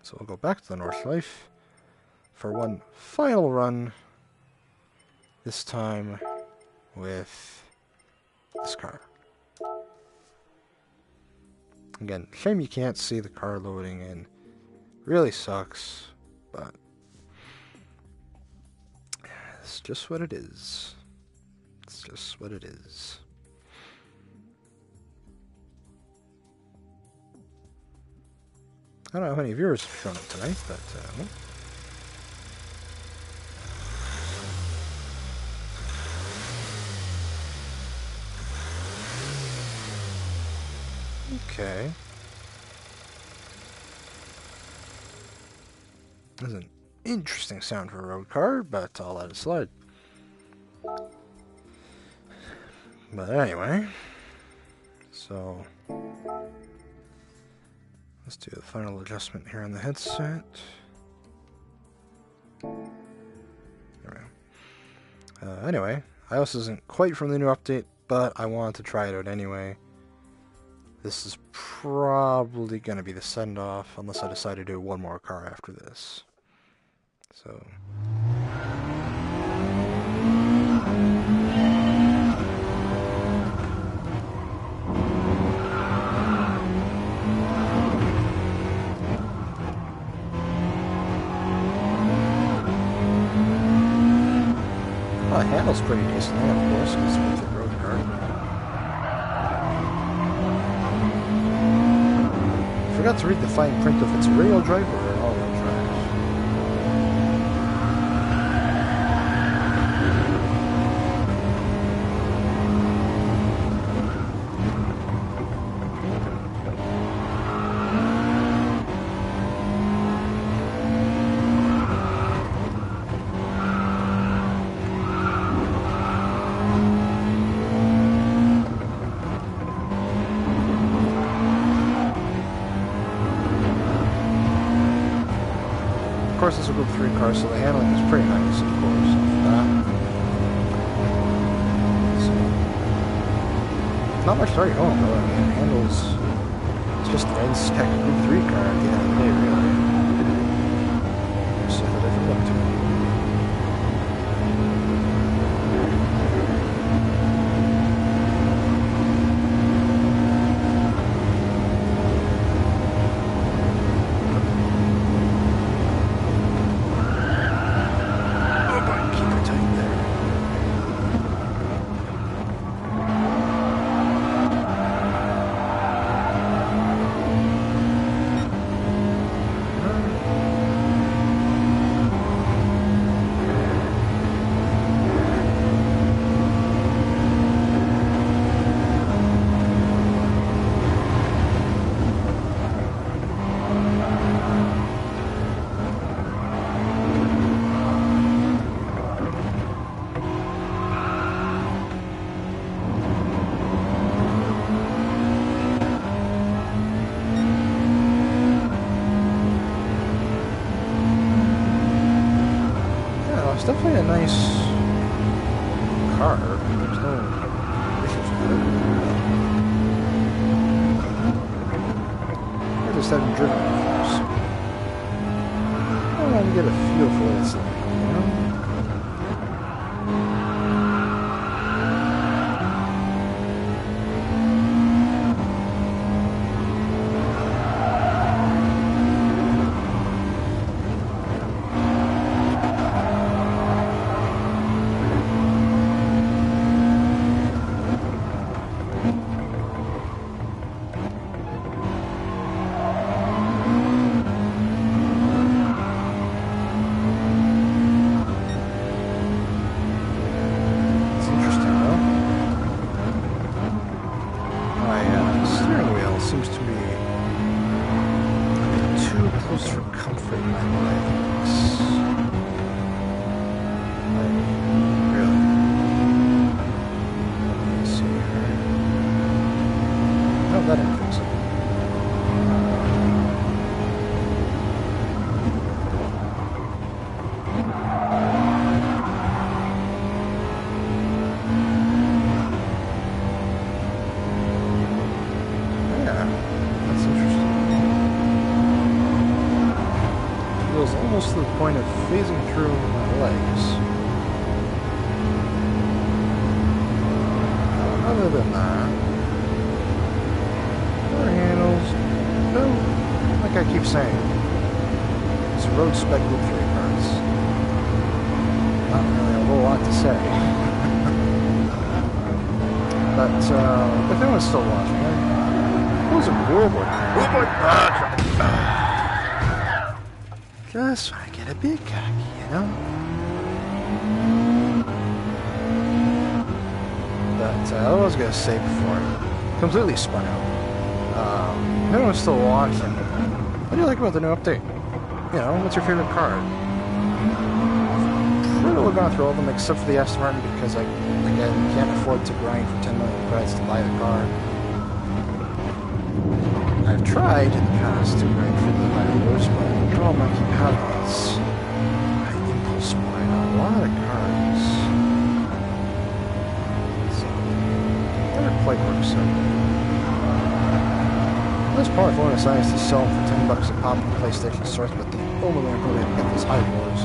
So we'll go back to the Northleaf for one final run, this time with this car. Again, shame you can't see the car loading in. Really sucks, but it's just what it is. It's just what it is. I don't know how many viewers have shown up tonight, but okay. That's an interesting sound for a road car, but I'll let it slide. But anyway, so let's do the final adjustment here on the headset. There we go. Anyway, iOS isn't quite from the new update, but I wanted to try it out anyway. This is probably going to be the send-off, unless I decide to do one more car after this. So well, it handles pretty decently, of course, because it's a road car. I forgot to read the fine print if it's rear-wheel drive or an all-wheel drive. Of course, it's a Group 3 car, so the handling is pretty nice, of course, off that. So, not much to write home, though. I mean, it handles... It's just the nice tech Group 3 car at the end of the day, really. Just a different look to it. It's definitely a nice car. There's no issues with it. I just haven't driven it before, so I want to get a feel for what it's like, you know? feels almost to the point of phasing through my legs. Other than that, door handles, no, like I keep saying, it's road spec luxury cars. Not really a whole lot to say. But if anyone's still watching, it was a weird one. Just want to get a big cocky, you know? But I was going to say before, completely spun out. If anyone's still watching, what do you like about the new update? You know, what's your favorite car? I've pretty well gone through all of them except for the Aston Martin because I, again, can't afford to grind for 10 million credits to buy the car. I've tried in the past to grind for the higher rollers, but the problem I keep having is I impulse buy a lot of cars. So, it never quite works out. This probably for is nice to sell them for $10 a pop in PlayStation stores, but the only way I'm going to get those high rollers,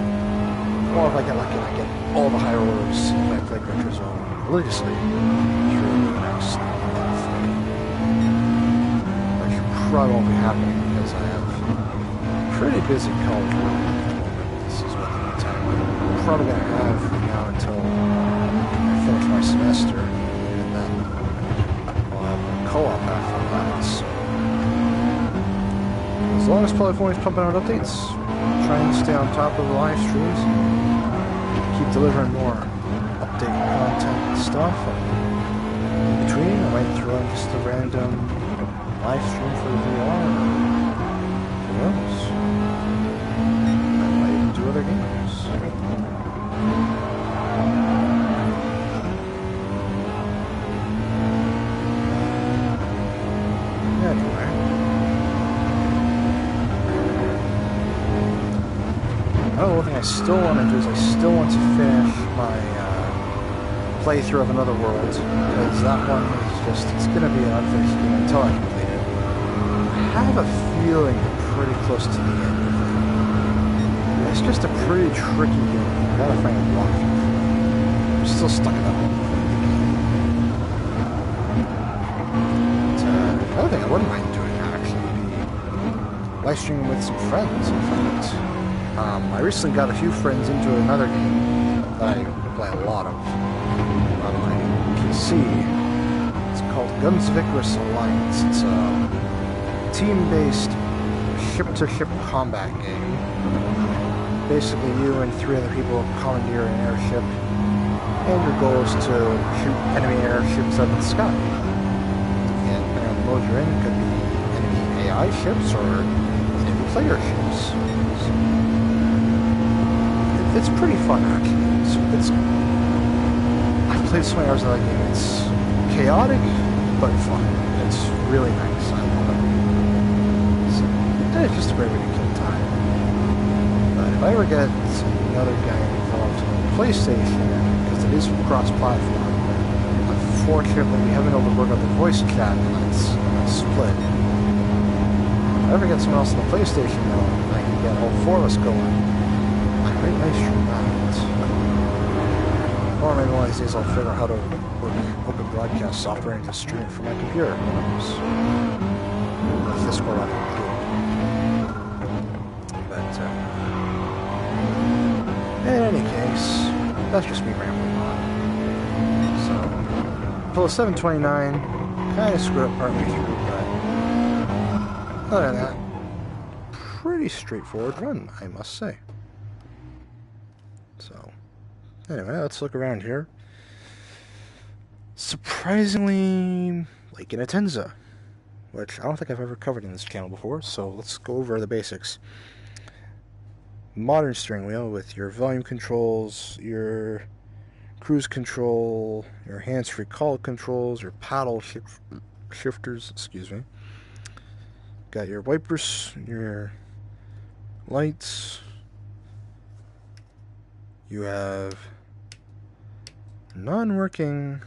or if I get lucky, I get all the high rollers if I play Gran Turismo religiously through the next month. Which probably won't be happening because I have pretty busy college work at the moment. This is what the time I'm probably going to have from now until I finish my semester, and then I'll have a co-op after that. So as long as Polyphony is pumping out updates, try and stay on top of the live streams, and keep delivering more update content and stuff. In between, I might throw in just a random live stream for the VR. Who knows? I might even do other games. Anyway. One thing I still want to do is I still want to finish my playthrough of Another World, because that one is just, it's going to be an unfinished game until I complete it. I have a feeling we're pretty close to the end of it. It's just a pretty tricky game. I gotta find a walkthrough. I'm still stuck in that one. But, another thing I wouldn't mind doing actually would be live streaming with some friends, in fact. I recently got a few friends into another game that I play a lot of on my PC. It's called Guns Vickers Alliance. It's a team-based ship-to-ship combat game. Basically, you and 3 other people commandeer an airship, and your goal is to shoot enemy airships out of the sky. And depending on the mode you're in, it could be enemy AI ships or enemy player ships. It's pretty fun, actually. It's I've played so many hours of that game. It's chaotic, but fun. It's really nice. I love it. So, it's just a great way to kill time. But if I ever get another game involved on PlayStation, because it is cross-platform, unfortunately we haven't been able to work out the voice chat that's split. If I ever get someone else on the PlayStation, though, I can get all 4 of us going. Great nice stream that. Or maybe one of these days I'll figure out how to work open broadcast software into stream from my computer. Who knows? With Discord on included. But in any case, that's just me rambling on. So, pull a 729, kind of screwed up partway through, but other than that, pretty straightforward run, I must say. So, anyway, let's look around here. Surprisingly, like in Atenza, which I don't think I've ever covered in this channel before, so let's go over the basics. Modern steering wheel with your volume controls, your cruise control, your hands-free call controls, your paddle shifters, excuse me. Got your wipers, your lights. You have non-working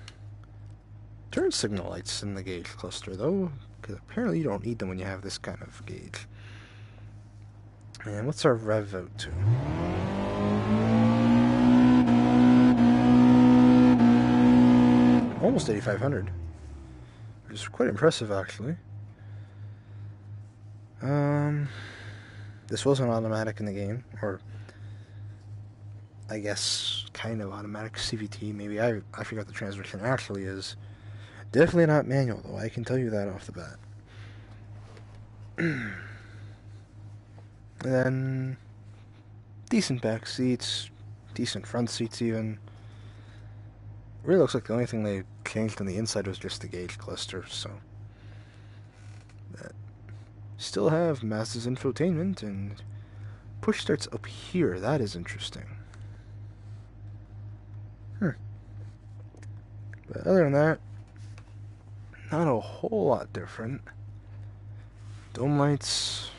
turn signal lights in the gauge cluster, though, because apparently you don't need them when you have this kind of gauge. And what's our rev out to? Almost 8,500. Which is quite impressive, actually. This wasn't automatic in the game, or I guess kind of automatic CVT. Maybe I forgot the transmission actually is. Definitely not manual, though. I can tell you that off the bat. And then decent back seats, decent front seats even. Really looks like the only thing they changed on the inside was just the gauge cluster, so. But still have Mazda's infotainment, and push starts up here. That is interesting. But other than that, not a whole lot different. Dome lights,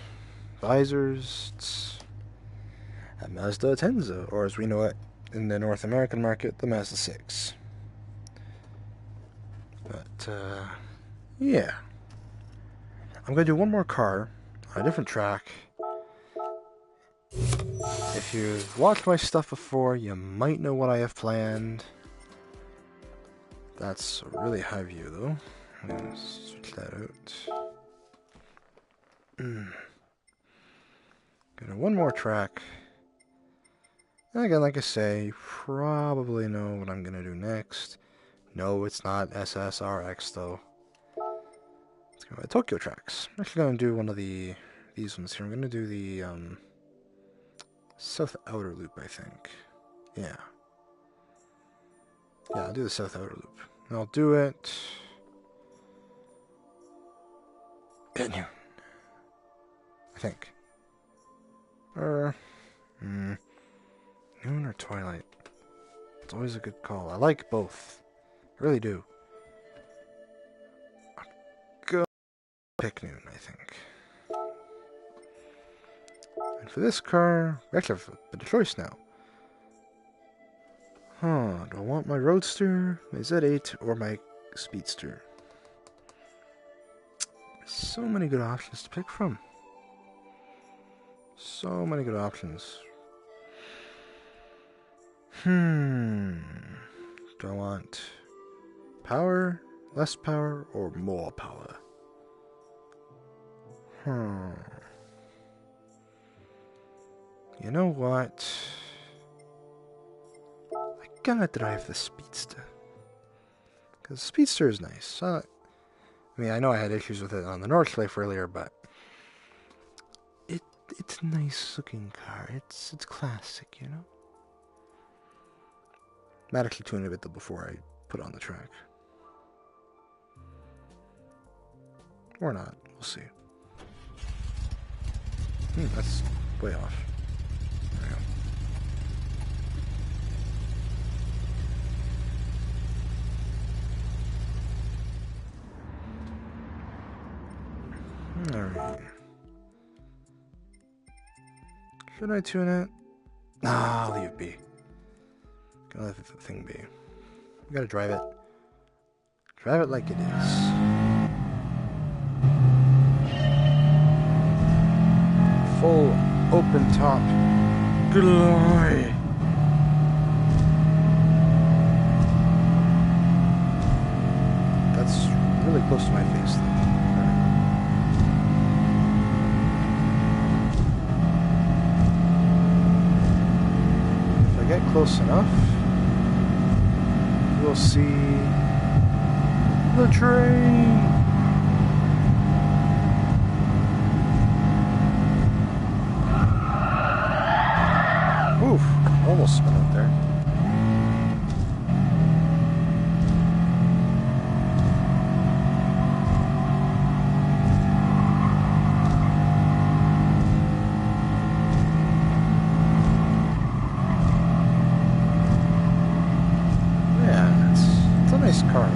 visors, it's a Mazda Atenza, or as we know it in the North American market, the Mazda 6. But, yeah. I'm going to do one more car on a different track. If you've watched my stuff before, you might know what I have planned. That's a really high view, though. I'm going to switch that out. Gonna one more track. And again, like I say, you probably know what I'm gonna do next. No, it's not SSRX though. Let's go with Tokyo tracks. I'm actually gonna do one of these ones here. I'm gonna do the South Outer Loop, I think. Yeah. Yeah, I'll do the South Outer Loop. And I'll do it at noon, I think. Or noon or twilight. It's always a good call. I like both. I really do. I'm gonna pick noon, I think. And for this car, we actually have a bit of choice now. Do I want my Roadster, my Z8, or my Speedster? So many good options to pick from. So many good options. Do I want power, less power, or more power? You know what? I gotta drive the Speedster. Because the Speedster is nice. I mean, I know I had issues with it on the Nordschleife earlier, but it's a nice looking car. It's classic, you know? Might actually tune it a bit though before I put it on the track. Or not. We'll see. That's way off. There we go. Alright. Should I tune it? Nah, I'll leave it be. Gonna let the thing be. We gotta drive it. Drive it like it is. Full open top glory. That's really close to my face though. If I get close enough, we'll see the train. Oof, almost spun out there. Yeah, it's a nice car.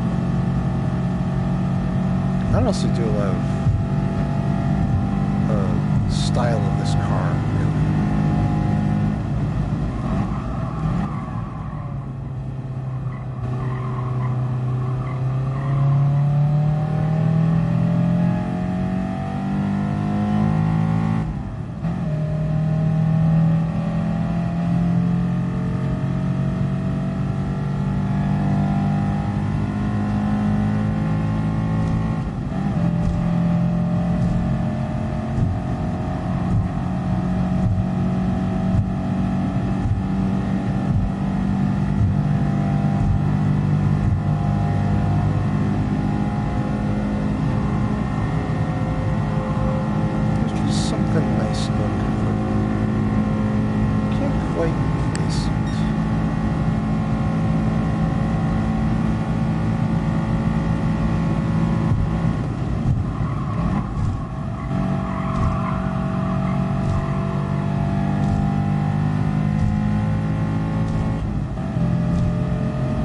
I honestly do love the style of this car, really. quite decent.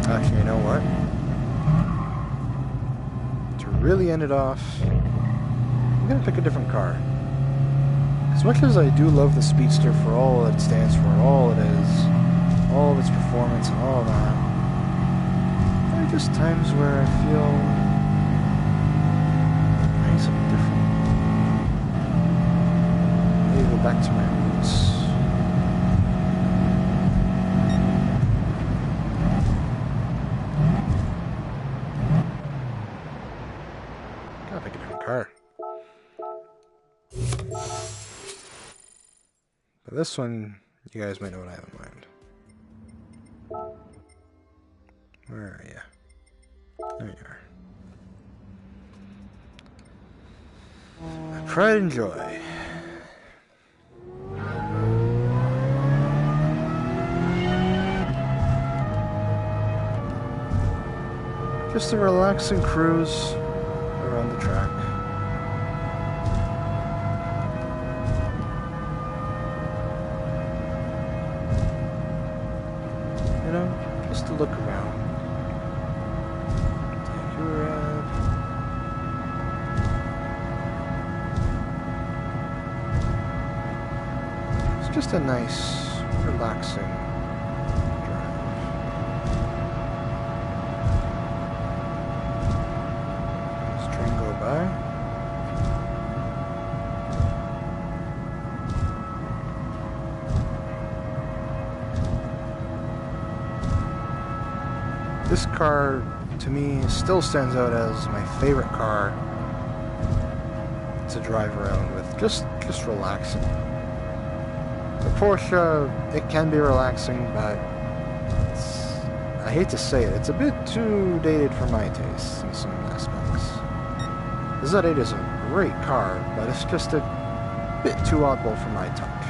Actually, you know what? To really end it off, I'm gonna pick a different car. As much as I do love the Speedster for all it stands for, all it is, all of its performance and all of that, there are just times where I feel I need something different. Maybe go back to my roots. Gotta pick a different car. But this one, you guys might know what I have in mind. Where are you? There you are. Pride and Joy. Just a relaxing cruise around the track. You know, just to look around. Take a ride. It's just a nice, relaxing drive. This train go by. This car, to me, still stands out as my favorite car to drive around with. Just relaxing. The Porsche, it can be relaxing, but I hate to say it, it's a bit too dated for my taste in some aspects. The Z8 is a great car, but it's just a bit too oddball for my touch.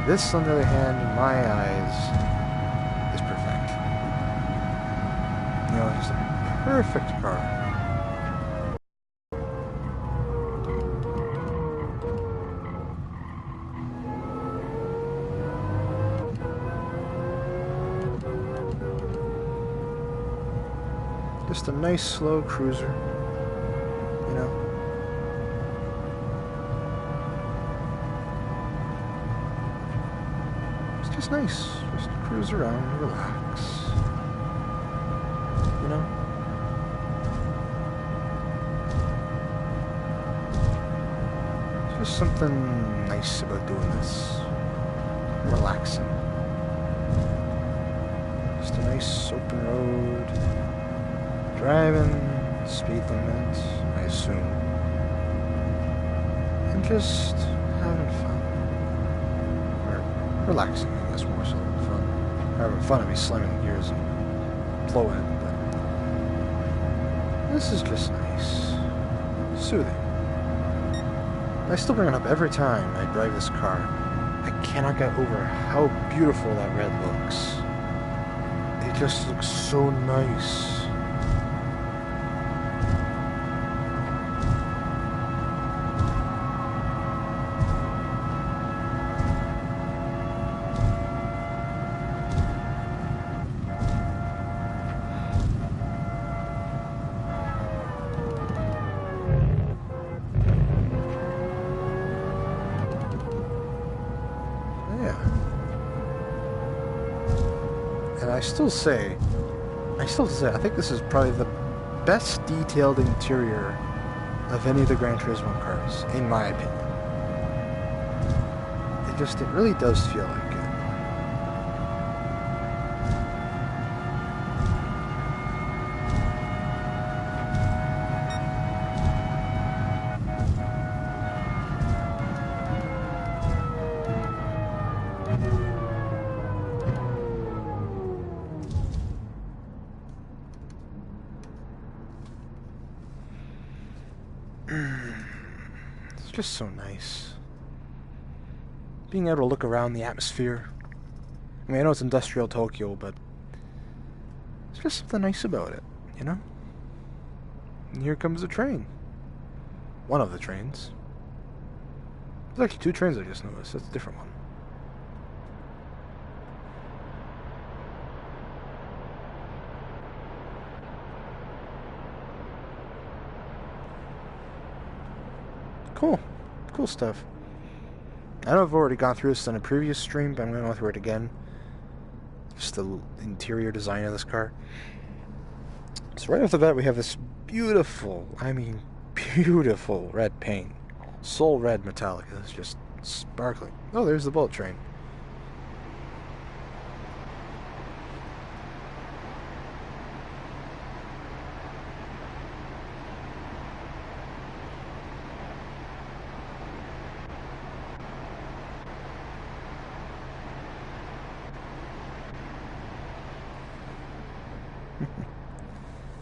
This, on the other hand, in my eyes, is perfect. You know, it's just a perfect car. Just a nice slow cruiser, you know. It's just nice, just to cruise around, relax, you know. There's just something nice about doing this, relaxing. Just a nice open road. Driving, speed limit, I assume, and just having fun, or relaxing, I guess, more so than fun. Having fun of me slamming the gears and blowing, but this is just nice, soothing. I still bring it up every time I drive this car. I cannot get over how beautiful that red looks. It just looks so nice. And I still say, I think this is probably the best detailed interior of any of the Gran Turismo cars, in my opinion. It really does feel like it. It's just so nice. Being able to look around the atmosphere, I mean, I know it's industrial Tokyo, but there's just something nice about it, you know? And here comes the train. One of the trains. There's actually two trains I just noticed. That's a different one. Cool. Cool stuff. I know I've already gone through this in a previous stream, but I'm going to go through it again. Just the interior design of this car. So right off the bat, we have this beautiful, I mean beautiful red paint. Soul red metallic. It's just sparkling. Oh, there's the bullet train.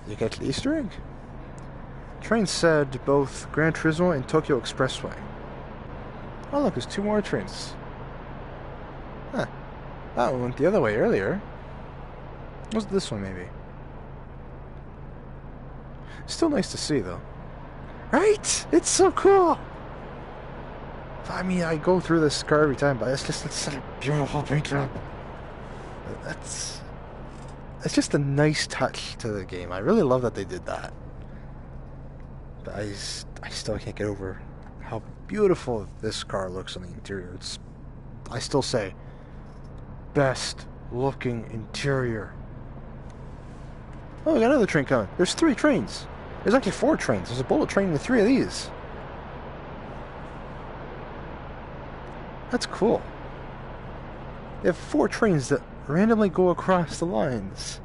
You get the Easter egg? Train said both Gran Turismo and Tokyo Expressway. Oh look, there's two more trains. Huh. That one went the other way earlier. Was this one maybe? Still nice to see though. Right? It's so cool! I mean, I go through this car every time, but it's such a beautiful paint job. It's just a nice touch to the game. I really love that they did that. But I still can't get over how beautiful this car looks on the interior. I still say, best looking interior. Oh, we got another train coming. There's 3 trains. There's actually 4 trains. There's a bullet train with 3 of these. That's cool. They have 4 trains that randomly go across the lines.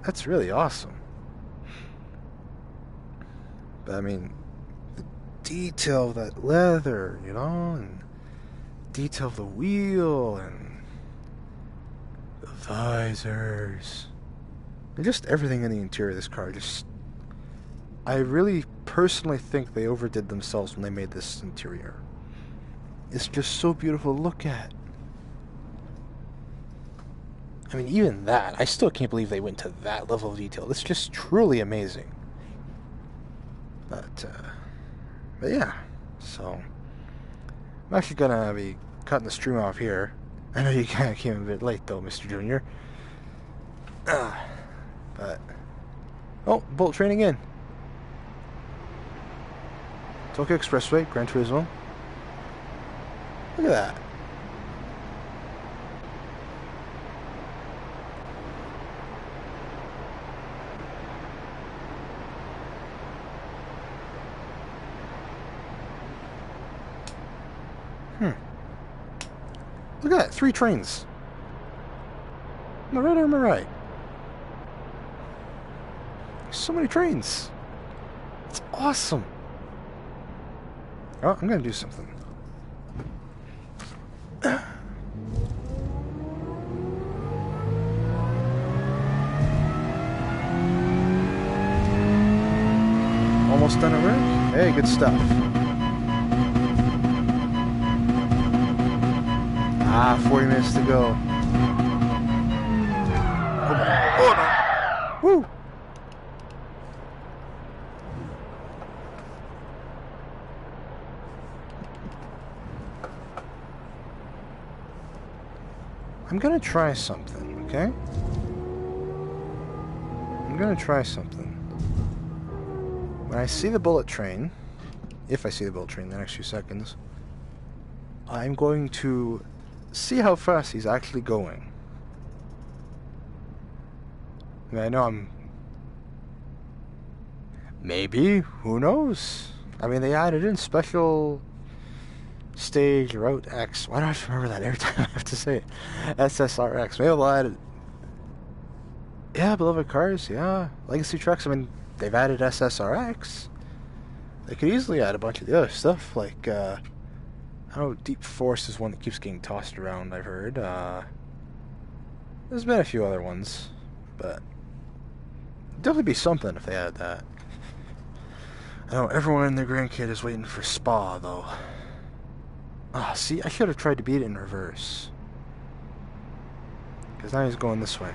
That's really awesome. But I mean, the detail of that leather, you know, and detail of the wheel and the visors, and just everything in the interior of this car. I really personally think they overdid themselves when they made this interior. It's just so beautiful to look at. I mean, even that, I still can't believe they went to that level of detail. It's just truly amazing. But yeah, so I'm actually gonna be cutting the stream off here. I know you kind of came a bit late though, Mr. Junior. But oh, bullet train again. Tokyo Expressway, Gran Turismo. Look at that. Look at that, 3 trains. Am I right or am I right? So many trains. It's awesome. Oh, I'm gonna do something. Almost done already? Hey, good stuff. Ah, 40 minutes to go. Oh no. Woo! I'm gonna try something, okay? I'm gonna try something. When I see the bullet train, if I see the bullet train in the next few seconds, I'm going to see how fast he's actually going. I mean, I know maybe, who knows? I mean, they added in special stage Route X. Why do I have to remember that every time I have to say it? SSRX. Maybe they'll add it. Yeah, beloved cars, yeah. Legacy trucks, I mean, they've added SSRX. They could easily add a bunch of the other stuff, like, I know Deep Force is one that keeps getting tossed around, I've heard. There's been a few other ones, but definitely be something if they added that. I know everyone and their grandkid is waiting for Spa, though. Ah, see, I should have tried to beat it in reverse. Because now he's going this way.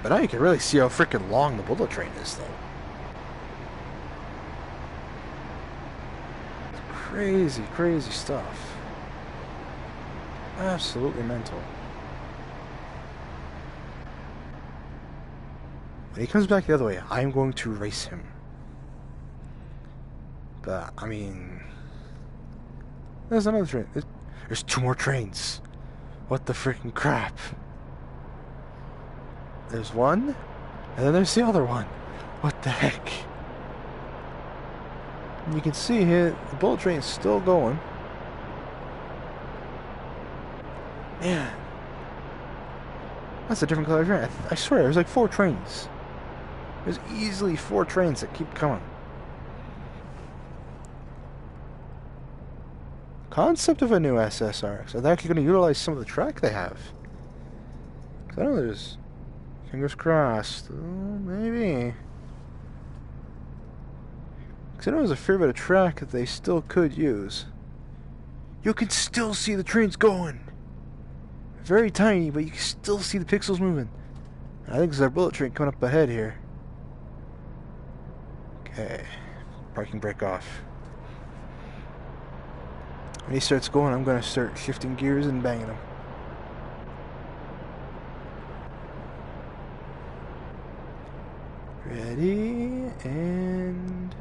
But now you can really see how freaking long the bullet train is, though. It's crazy, crazy stuff. Absolutely mental. When he comes back the other way, I'm going to race him. But, I mean... There's another train. There's 2 more trains. What the freaking crap? There's one, and then there's the other one. What the heck? And you can see here, the bullet train is still going. Man. That's a different color train. I swear, there's like 4 trains. There's easily 4 trains that keep coming. Concept of a new SSRX. Are they actually going to utilize some of the track they have? Because I know there's... Fingers crossed. Oh, maybe. Because I know there's a fair bit of track that they still could use. You can still see the trains going. Very tiny, but you can still see the pixels moving. I think there's our bullet train coming up ahead here. Okay. Parking brake off. When he starts going, I'm going to start shifting gears and banging him. Ready, and...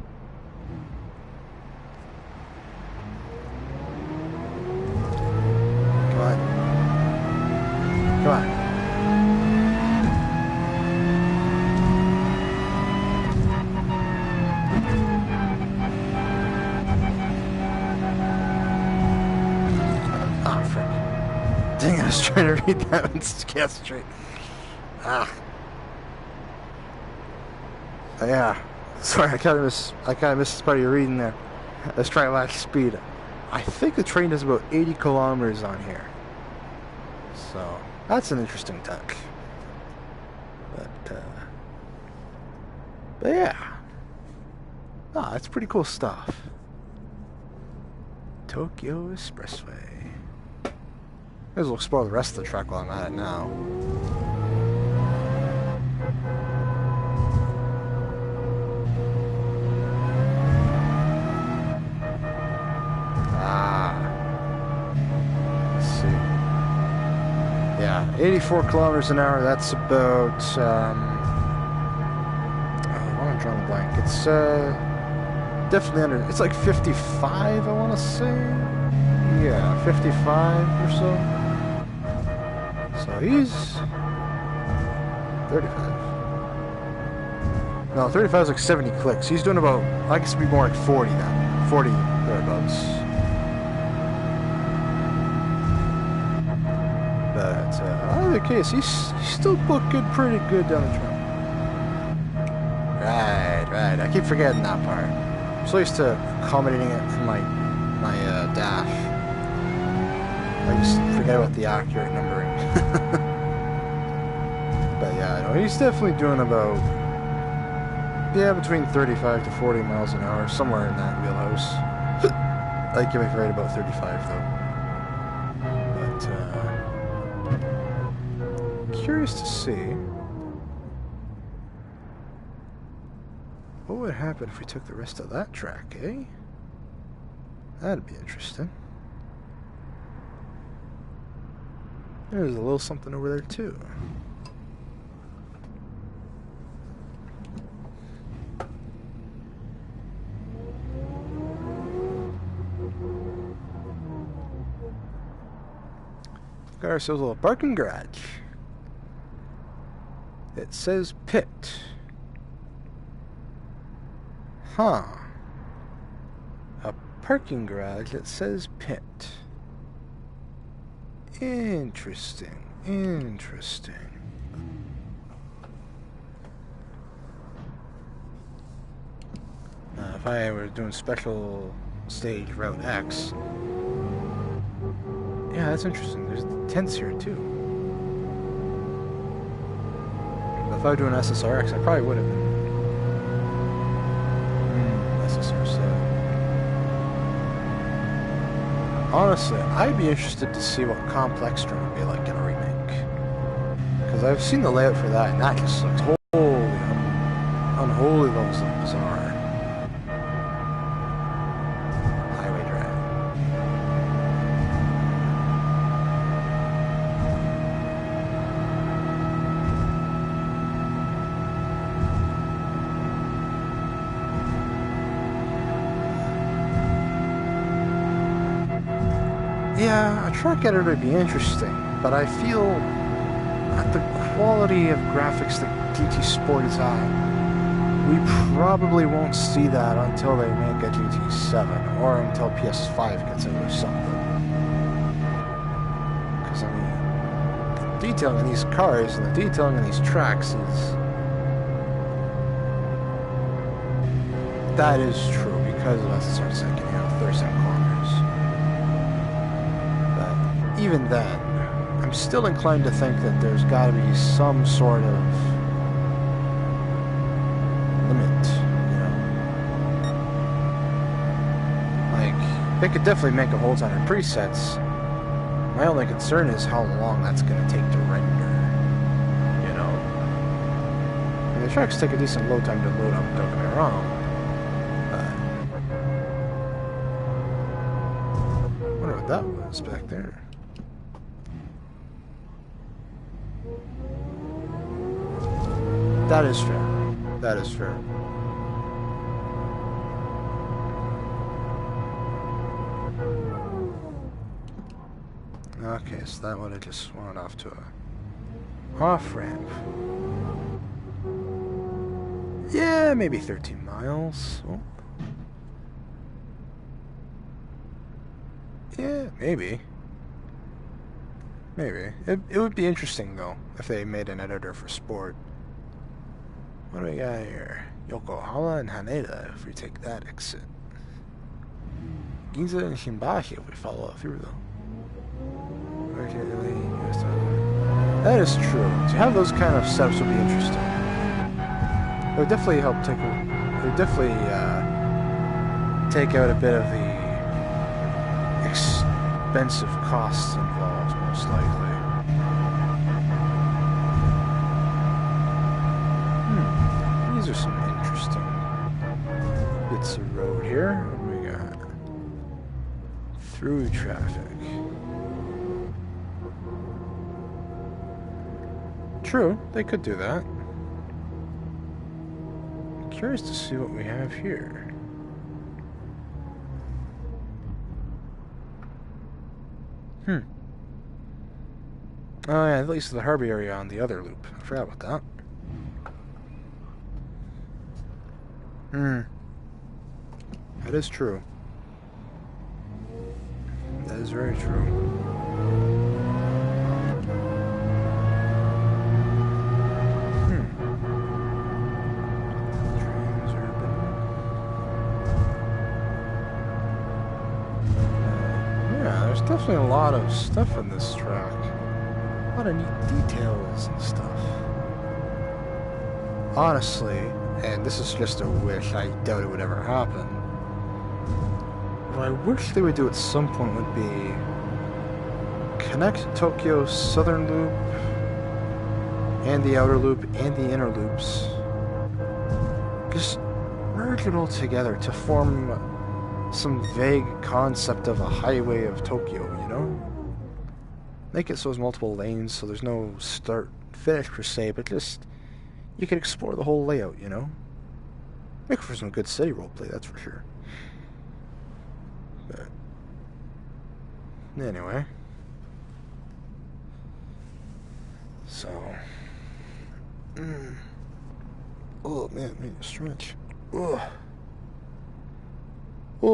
Come on. Come on. Oh, frick. Dang it, I was trying to read that one straight. Ah. Yeah, sorry, I kind of missed this part of your reading there. Let's try match speed. I think the train does about 80 kilometers on here. So, that's an interesting tech. But yeah. Ah, that's pretty cool stuff. Tokyo Expressway. Might as well explore the rest of the track while I'm at it now. Let's see. Yeah, 84 kilometers an hour. That's about. I'm drawing a blank. It's definitely under. It's like 55. I want to say. Yeah, 55 or so. So he's 35. No, 35 is like 70 clicks. He's doing about. I guess it'd be more like 40 then. 40 thereabouts. But either case, he's still looking pretty good down the track. Right. I keep forgetting that part. I'm so used to accommodating it from my dash. I just forget about the accurate numbering. But yeah, no, he's definitely doing about between 35 to 40 miles an hour, somewhere in that wheelhouse. I give it right about 35 though. But curious to see what would happen if we took the rest of that track, eh? That'd be interesting. There's a little something over there too. Got ourselves a little parking garage. It says pit. Huh. A parking garage that says pit. Interesting. If I were doing special stage Route X, yeah, that's interesting. There's tents here too. But if I were doing SSRX, I probably would have been. SSR7. Honestly, I'd be interested to see what Complex Stream would be like in a remake. Because I've seen the layout for that, and that just looks unholy levels of bizarre. Highway drive. Yeah, a track editor would be interesting, but I feel at the quality of graphics that GT Sport is at, we probably won't see that until they make a GT7 or until PS5 gets out or something. Because, I mean, the detailing in these cars and the detailing in these tracks is... That is true, because of us, it starts like, 37 corners. But even then, I'm still inclined to think that there's gotta be some sort of limit, Like, they could definitely make a whole ton of presets. My only concern is how long that's gonna take to render, I mean, the tracks take a decent load time to load up, don't get me wrong. I wonder what that was back there. That is fair. That is fair. Okay, so that would have just went off to a off-ramp. Yeah, maybe 13 miles. Oh. Yeah, maybe. Maybe. It would be interesting, though, if they made an editor for sport. What do we got here? Yokohama and Haneda, if we take that exit. Ginza and Shimbashi, if we follow through, though. That is true. To have those kind of setups would be interesting. It would definitely help take out a bit of the expensive costs involved, most likely. These are some interesting bits of road here. What do we got? Through traffic. True, they could do that. I'm curious to see what we have here. Oh yeah, at least the harbor area on the other loop. I forgot about that. That is true. That is very true. There's definitely a lot of stuff in this track. A lot of neat details and stuff. Honestly, and this is just a wish, I doubt it would ever happen. What I wish they would do at some point would be connect Tokyo's southern loop and the outer loop and the inner loops. Just merge it all together to form some vague concept of a highway of Tokyo, Make it so it's multiple lanes, so there's no start finish per se, but just you can explore the whole layout, Make for some good city roleplay, that's for sure. But anyway, so oh man, I need to stretch. Oh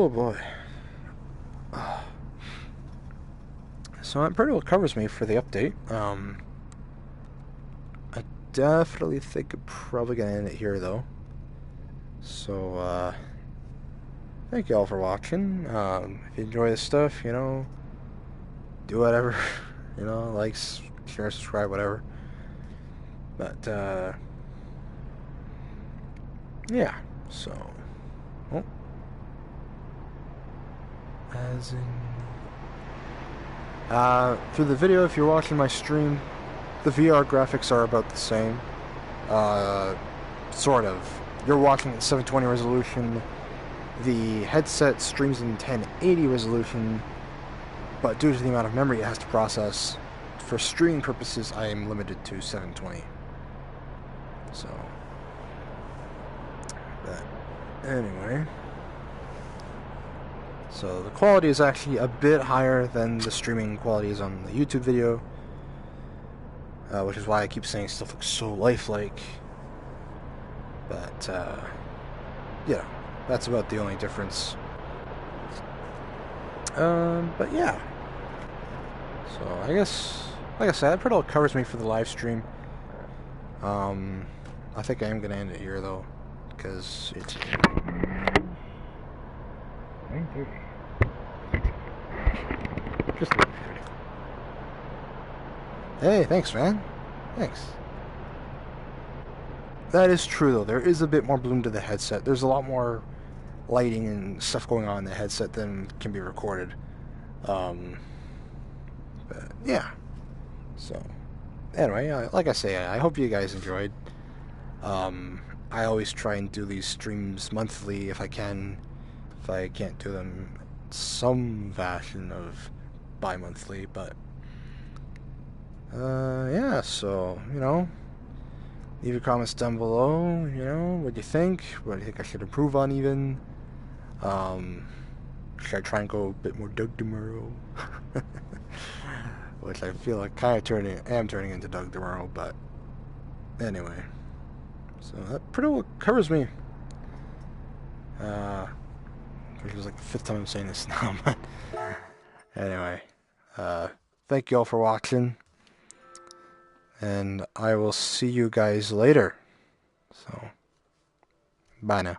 boy. So that pretty well covers me for the update. I definitely think I'm probably gonna end it here though. So thank you all for watching. If you enjoy this stuff, do whatever. Like, share, subscribe, whatever. But yeah, so as in For the video, if you're watching my stream, the VR graphics are about the same. Sort of. You're watching at 720 resolution. The headset streams in 1080 resolution, but due to the amount of memory it has to process, for streaming purposes, I am limited to 720. So, but anyway. So the quality is actually a bit higher than the streaming qualities on the YouTube video, which is why I keep saying stuff looks so lifelike. But, yeah, that's about the only difference. But yeah. So I guess, like I said, that pretty well covers me for the live stream. I think I am gonna end it here though, because it's 9:30. Just a little bit. Hey, thanks, man. Thanks. That is true, though. There is a bit more bloom to the headset. There's a lot more lighting and stuff going on in the headset than can be recorded. But yeah. So, anyway, like I say, I hope you guys enjoyed. I always try and do these streams monthly if I can. If I can't do them, some fashion of bi-monthly, but yeah, so, you know, leave your comments down below, you know, what do you think I should improve on even, should I try and go a bit more Doug DeMuro, which I feel like kind of am turning into Doug DeMuro, but anyway, so that pretty well covers me. It was like the 5th time I'm saying this now, but anyway, thank you all for watching, and I will see you guys later. So, bye now.